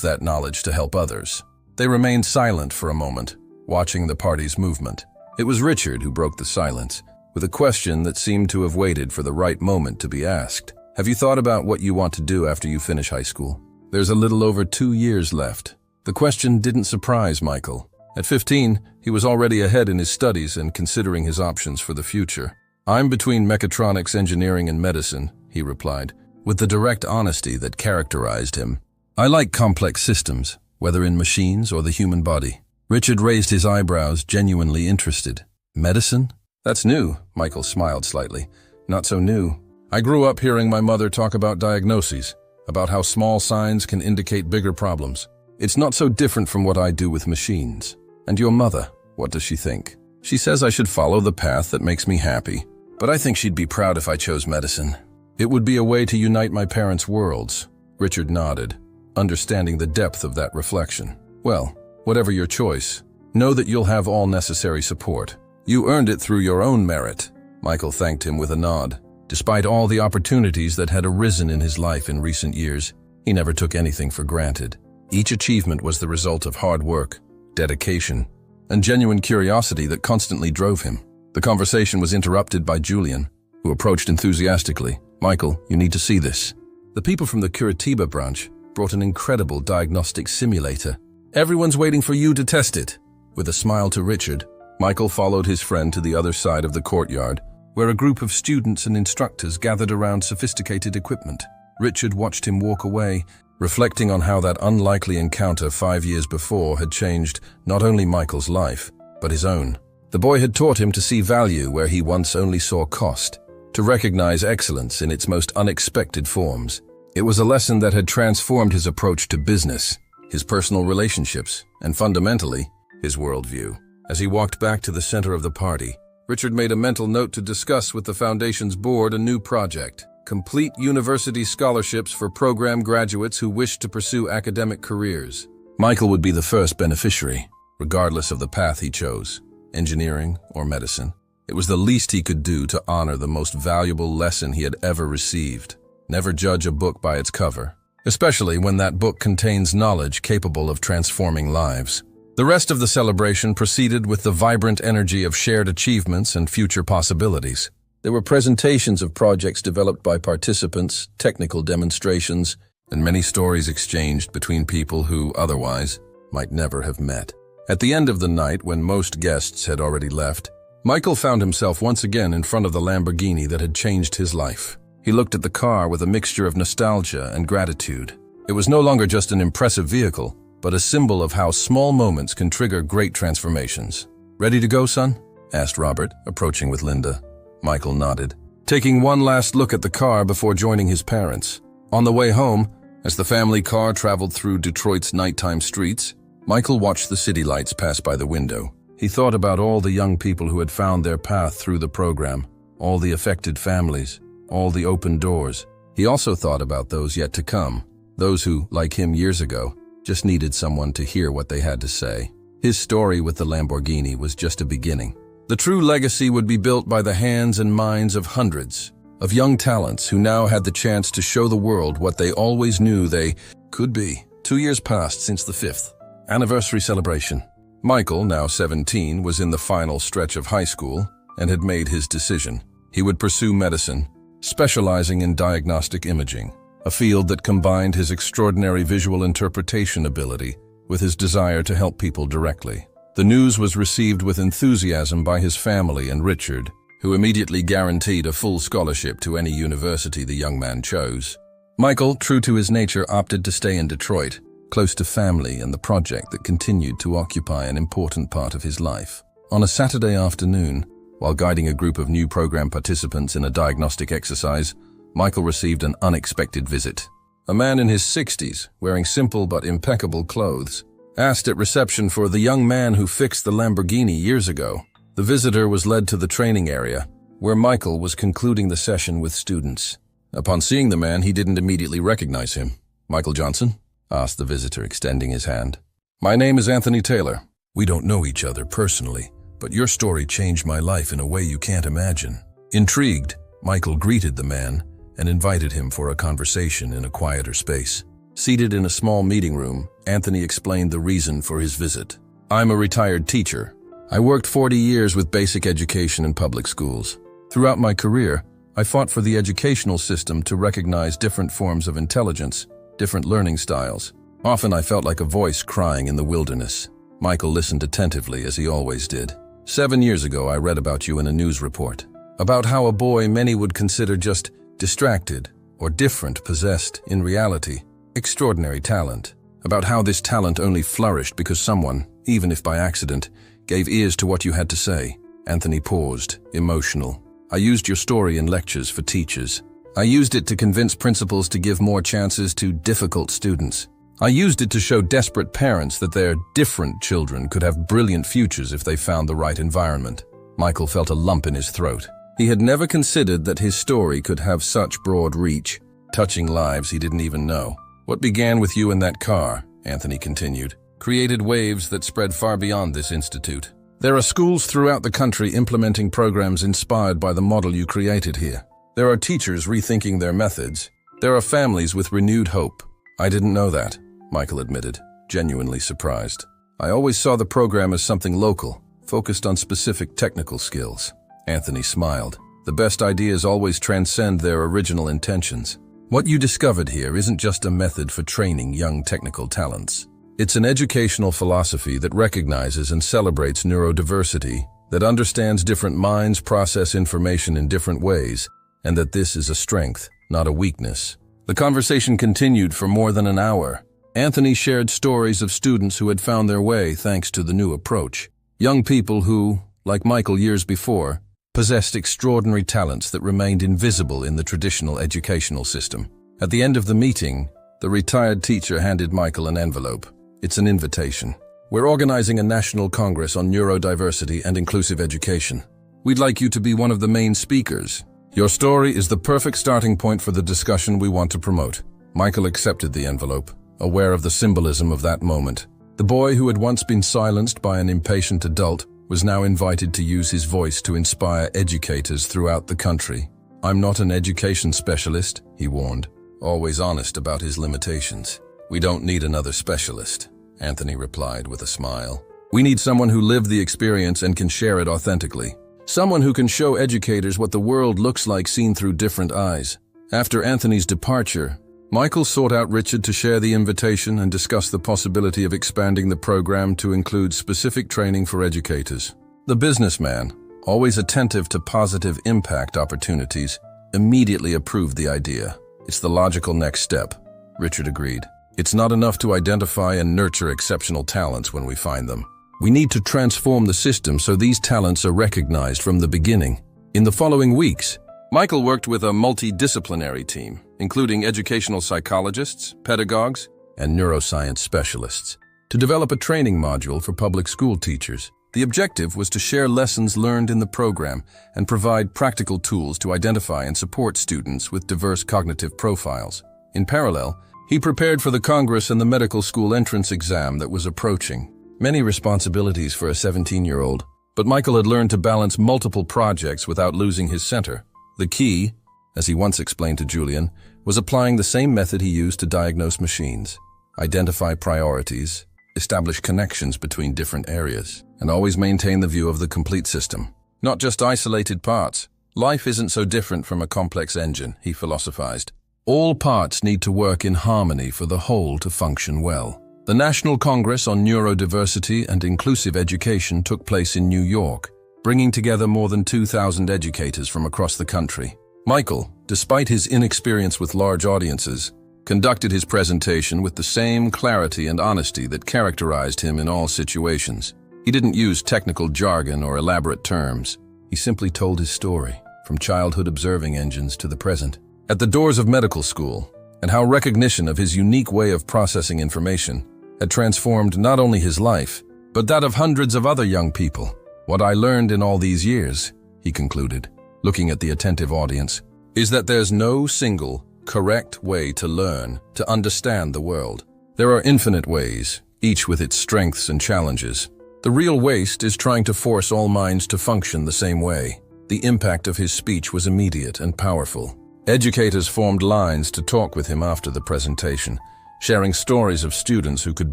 that knowledge to help others." They remained silent for a moment, watching the party's movement. It was Richard who broke the silence, with a question that seemed to have waited for the right moment to be asked. "Have you thought about what you want to do after you finish high school?" "There's a little over 2 years left." The question didn't surprise Michael. At 15, he was already ahead in his studies and considering his options for the future. "I'm between mechatronics, engineering, and medicine," he replied, with the direct honesty that characterized him. "I like complex systems, whether in machines or the human body." Richard raised his eyebrows, genuinely interested. "Medicine? That's new," Michael smiled slightly. "Not so new. I grew up hearing my mother talk about diagnoses, about how small signs can indicate bigger problems. It's not so different from what I do with machines." "And your mother, what does she think?" "She says I should follow the path that makes me happy, but I think she'd be proud if I chose medicine. It would be a way to unite my parents' worlds." Richard nodded, understanding the depth of that reflection. "Well, whatever your choice, know that you'll have all necessary support. You earned it through your own merit." Michael thanked him with a nod. Despite all the opportunities that had arisen in his life in recent years, he never took anything for granted. Each achievement was the result of hard work, dedication, and genuine curiosity that constantly drove him. The conversation was interrupted by Julian, who approached enthusiastically. "Michael, you need to see this." The people from the Curitiba branch brought an incredible diagnostic simulator. "Everyone's waiting for you to test it." With a smile to Richard, Michael followed his friend to the other side of the courtyard, where a group of students and instructors gathered around sophisticated equipment. Richard watched him walk away, reflecting on how that unlikely encounter 5 years before had changed not only Michael's life, but his own. The boy had taught him to see value where he once only saw cost, to recognize excellence in its most unexpected forms. It was a lesson that had transformed his approach to business, his personal relationships, and fundamentally, his worldview. As he walked back to the center of the party, Richard made a mental note to discuss with the Foundation's board a new project: complete university scholarships for program graduates who wished to pursue academic careers. Michael would be the first beneficiary, regardless of the path he chose, engineering or medicine. It was the least he could do to honor the most valuable lesson he had ever received. Never judge a book by its cover, especially when that book contains knowledge capable of transforming lives. The rest of the celebration proceeded with the vibrant energy of shared achievements and future possibilities. There were presentations of projects developed by participants, technical demonstrations, and many stories exchanged between people who, otherwise, might never have met. At the end of the night, when most guests had already left, Michael found himself once again in front of the Lamborghini that had changed his life. He looked at the car with a mixture of nostalgia and gratitude. It was no longer just an impressive vehicle, but a symbol of how small moments can trigger great transformations. "Ready to go, son?" asked Robert, approaching with Linda. Michael nodded, taking one last look at the car before joining his parents. On the way home, as the family car traveled through Detroit's nighttime streets, Michael watched the city lights pass by the window. He thought about all the young people who had found their path through the program, all the affected families, all the open doors. He also thought about those yet to come, those who, like him years ago, just needed someone to hear what they had to say. His story with the Lamborghini was just a beginning. The true legacy would be built by the hands and minds of hundreds of young talents who now had the chance to show the world what they always knew they could be. 2 years passed since the 5th anniversary celebration. Michael, now 17, was in the final stretch of high school and had made his decision. He would pursue medicine, specializing in diagnostic imaging, a field that combined his extraordinary visual interpretation ability with his desire to help people directly. The news was received with enthusiasm by his family and Richard, who immediately guaranteed a full scholarship to any university the young man chose. Michael, true to his nature, opted to stay in Detroit, close to family and the project that continued to occupy an important part of his life. On a Saturday afternoon, while guiding a group of new program participants in a diagnostic exercise, Michael received an unexpected visit. A man in his 60s, wearing simple but impeccable clothes, asked at reception for the young man who fixed the Lamborghini years ago. The visitor was led to the training area, where Michael was concluding the session with students. Upon seeing the man, he didn't immediately recognize him. "Michael Johnson?" asked the visitor, extending his hand. "My name is Anthony Taylor. We don't know each other personally, but your story changed my life in a way you can't imagine." Intrigued, Michael greeted the man and invited him for a conversation in a quieter space. Seated in a small meeting room, Anthony explained the reason for his visit. "I'm a retired teacher. I worked 40 years with basic education in public schools. Throughout my career, I fought for the educational system to recognize different forms of intelligence, different learning styles. Often I felt like a voice crying in the wilderness." Michael listened attentively, as he always did. 7 years ago, I read about you in a news report, about how a boy many would consider just distracted or different possessed, in reality, extraordinary talent. About how this talent only flourished because someone, even if by accident, gave ears to what you had to say. Anthony paused, emotional. "I used your story in lectures for teachers. I used it to convince principals to give more chances to difficult students. I used it to show desperate parents that their different children could have brilliant futures if they found the right environment." Michael felt a lump in his throat. He had never considered that his story could have such broad reach, touching lives he didn't even know. What began with you in that car, Anthony continued, created waves that spread far beyond this institute. There are schools throughout the country implementing programs inspired by the model you created here. There are teachers rethinking their methods. There are families with renewed hope. I didn't know that, Michael admitted, genuinely surprised. I always saw the program as something local, focused on specific technical skills. Anthony smiled. The best ideas always transcend their original intentions. What you discovered here isn't just a method for training young technical talents. It's an educational philosophy that recognizes and celebrates neurodiversity, that understands different minds process information in different ways, and that this is a strength, not a weakness. The conversation continued for more than an hour. Anthony shared stories of students who had found their way thanks to the new approach. Young people who, like Michael years before, possessed extraordinary talents that remained invisible in the traditional educational system. At the end of the meeting, the retired teacher handed Michael an envelope. It's an invitation. We're organizing a national congress on neurodiversity and inclusive education. We'd like you to be one of the main speakers. Your story is the perfect starting point for the discussion we want to promote. Michael accepted the envelope, aware of the symbolism of that moment. The boy who had once been silenced by an impatient adult was now invited to use his voice to inspire educators throughout the country. I'm not an education specialist, he warned, always honest about his limitations. We don't need another specialist, Anthony replied with a smile. We need someone who lived the experience and can share it authentically. Someone who can show educators what the world looks like seen through different eyes. After Anthony's departure, Michael sought out Richard to share the invitation and discuss the possibility of expanding the program to include specific training for educators. The businessman, always attentive to positive impact opportunities, immediately approved the idea. It's the logical next step, Richard agreed. It's not enough to identify and nurture exceptional talents when we find them. We need to transform the system so these talents are recognized from the beginning. In the following weeks, Michael worked with a multidisciplinary team, including educational psychologists, pedagogues, and neuroscience specialists, to develop a training module for public school teachers. The objective was to share lessons learned in the program and provide practical tools to identify and support students with diverse cognitive profiles. In parallel, he prepared for the Congress and the medical school entrance exam that was approaching. Many responsibilities for a 17-year-old, but Michael had learned to balance multiple projects without losing his center. The key, as he once explained to Julian, was applying the same method he used to diagnose machines. Identify priorities, establish connections between different areas, and always maintain the view of the complete system. Not just isolated parts. Life isn't so different from a complex engine, he philosophized. All parts need to work in harmony for the whole to function well. The National Congress on Neurodiversity and Inclusive Education took place in New York, bringing together more than 2,000 educators from across the country. Michael, despite his inexperience with large audiences, conducted his presentation with the same clarity and honesty that characterized him in all situations. He didn't use technical jargon or elaborate terms. He simply told his story, from childhood observing engines to the present. At the doors of medical school, and how recognition of his unique way of processing information had transformed not only his life, but that of hundreds of other young people. What I learned in all these years, he concluded, looking at the attentive audience, is that there's no single, correct way to learn, to understand the world. There are infinite ways, each with its strengths and challenges. The real waste is trying to force all minds to function the same way. The impact of his speech was immediate and powerful. Educators formed lines to talk with him after the presentation, sharing stories of students who could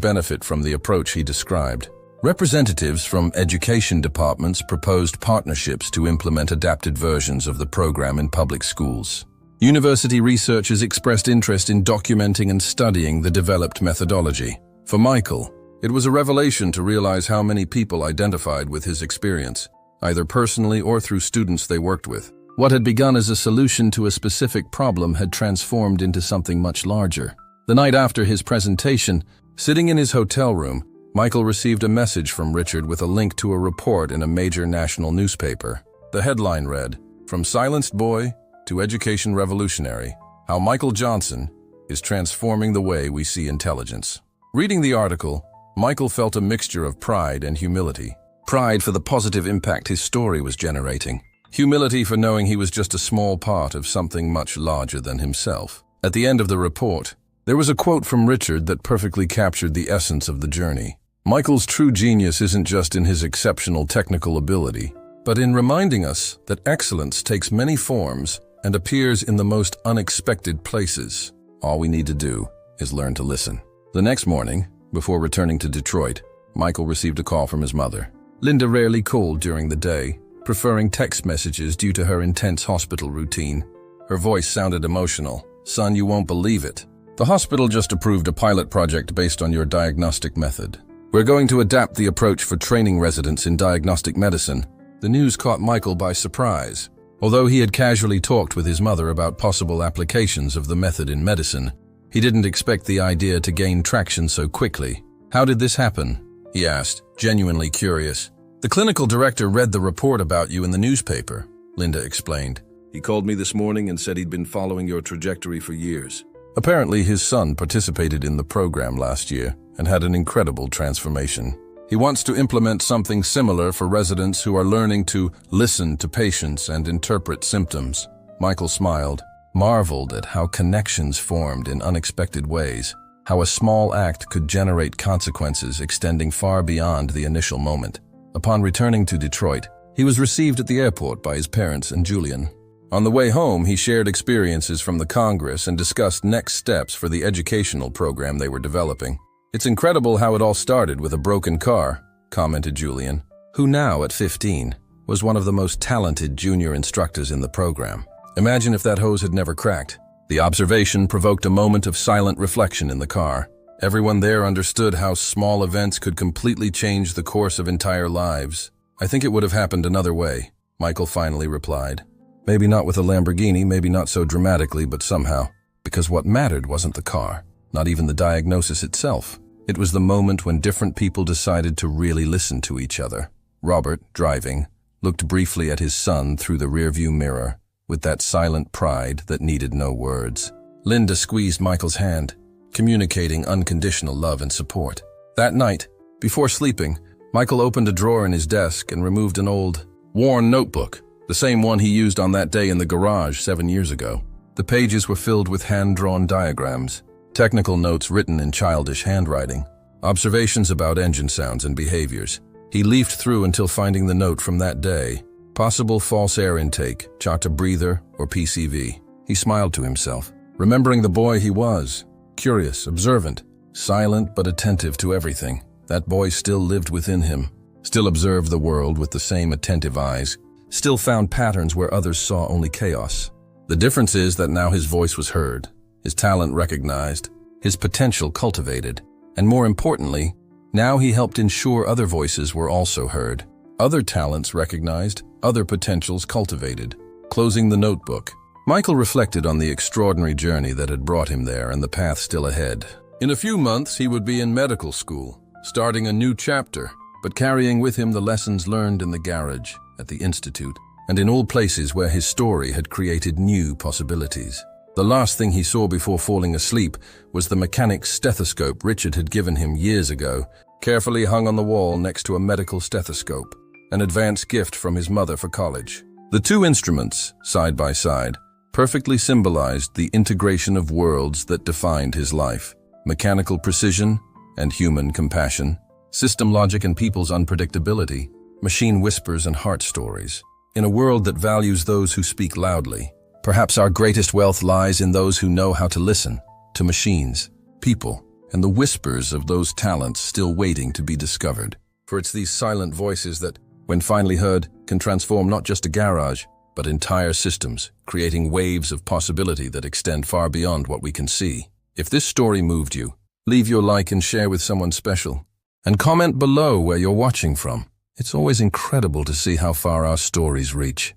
benefit from the approach he described. Representatives from education departments proposed partnerships to implement adapted versions of the program in public schools. University researchers expressed interest in documenting and studying the developed methodology. For Michael, it was a revelation to realize how many people identified with his experience, either personally or through students they worked with. What had begun as a solution to a specific problem had transformed into something much larger. The night after his presentation, sitting in his hotel room, Michael received a message from Richard with a link to a report in a major national newspaper. The headline read, "From Silenced Boy to Education Revolutionary, How Michael Johnson is Transforming the Way We See Intelligence." Reading the article, Michael felt a mixture of pride and humility. Pride for the positive impact his story was generating, Humility for knowing he was just a small part of something much larger than himself. At the end of the report, there was a quote from Richard that perfectly captured the essence of the journey. Michael's true genius isn't just in his exceptional technical ability, but in reminding us that excellence takes many forms and appears in the most unexpected places. All we need to do is learn to listen. The next morning, before returning to Detroit, Michael received a call from his mother. Linda rarely called during the day, preferring text messages due to her intense hospital routine. Her voice sounded emotional. "Son, you won't believe it. The hospital just approved a pilot project based on your diagnostic method. We're going to adapt the approach for training residents in diagnostic medicine." The news caught Michael by surprise. Although he had casually talked with his mother about possible applications of the method in medicine, he didn't expect the idea to gain traction so quickly. "How did this happen?" he asked, genuinely curious. "The clinical director read the report about you in the newspaper," Linda explained. "He called me this morning and said he'd been following your trajectory for years." Apparently, his son participated in the program last year and had an incredible transformation. He wants to implement something similar for residents who are learning to listen to patients and interpret symptoms. Michael smiled, marveled at how connections formed in unexpected ways, how a small act could generate consequences extending far beyond the initial moment. Upon returning to Detroit, he was received at the airport by his parents and Julian. On the way home, he shared experiences from the Congress and discussed next steps for the educational program they were developing. "It's incredible how it all started with a broken car," commented Julian, who now, at 15, was one of the most talented junior instructors in the program. "Imagine if that hose had never cracked." The observation provoked a moment of silent reflection in the car. Everyone there understood how small events could completely change the course of entire lives. "I think it would have happened another way," Michael finally replied. "Maybe not with a Lamborghini, maybe not so dramatically, but somehow. Because what mattered wasn't the car, not even the diagnosis itself. It was the moment when different people decided to really listen to each other." Robert, driving, looked briefly at his son through the rearview mirror, with that silent pride that needed no words. Linda squeezed Michael's hand, communicating unconditional love and support. That night, before sleeping, Michael opened a drawer in his desk and removed an old, worn notebook, the same one he used on that day in the garage 7 years ago. The pages were filled with hand-drawn diagrams, technical notes written in childish handwriting, observations about engine sounds and behaviors. He leafed through until finding the note from that day. Possible false air intake, chocked a breather, or PCV. He smiled to himself, remembering the boy he was. Curious, observant, silent but attentive to everything. That boy still lived within him, still observed the world with the same attentive eyes, still found patterns where others saw only chaos. The difference is that now his voice was heard, his talent recognized, his potential cultivated, and more importantly, now he helped ensure other voices were also heard, other talents recognized, other potentials cultivated. Closing the notebook, Michael reflected on the extraordinary journey that had brought him there and the path still ahead. In a few months, he would be in medical school, starting a new chapter, but carrying with him the lessons learned in the garage, at the institute, and in all places where his story had created new possibilities. The last thing he saw before falling asleep was the mechanic's stethoscope Richard had given him years ago, carefully hung on the wall next to a medical stethoscope, an advance gift from his mother for college. The two instruments, side by side, perfectly symbolized the integration of worlds that defined his life: mechanical precision and human compassion, system logic and people's unpredictability, machine whispers and heart stories. In a world that values those who speak loudly, perhaps our greatest wealth lies in those who know how to listen to machines, people, and the whispers of those talents still waiting to be discovered. For it's these silent voices that, when finally heard, can transform not just a garage, but entire systems, creating waves of possibility that extend far beyond what we can see. If this story moved you, leave your like and share with someone special. And comment below where you're watching from. It's always incredible to see how far our stories reach.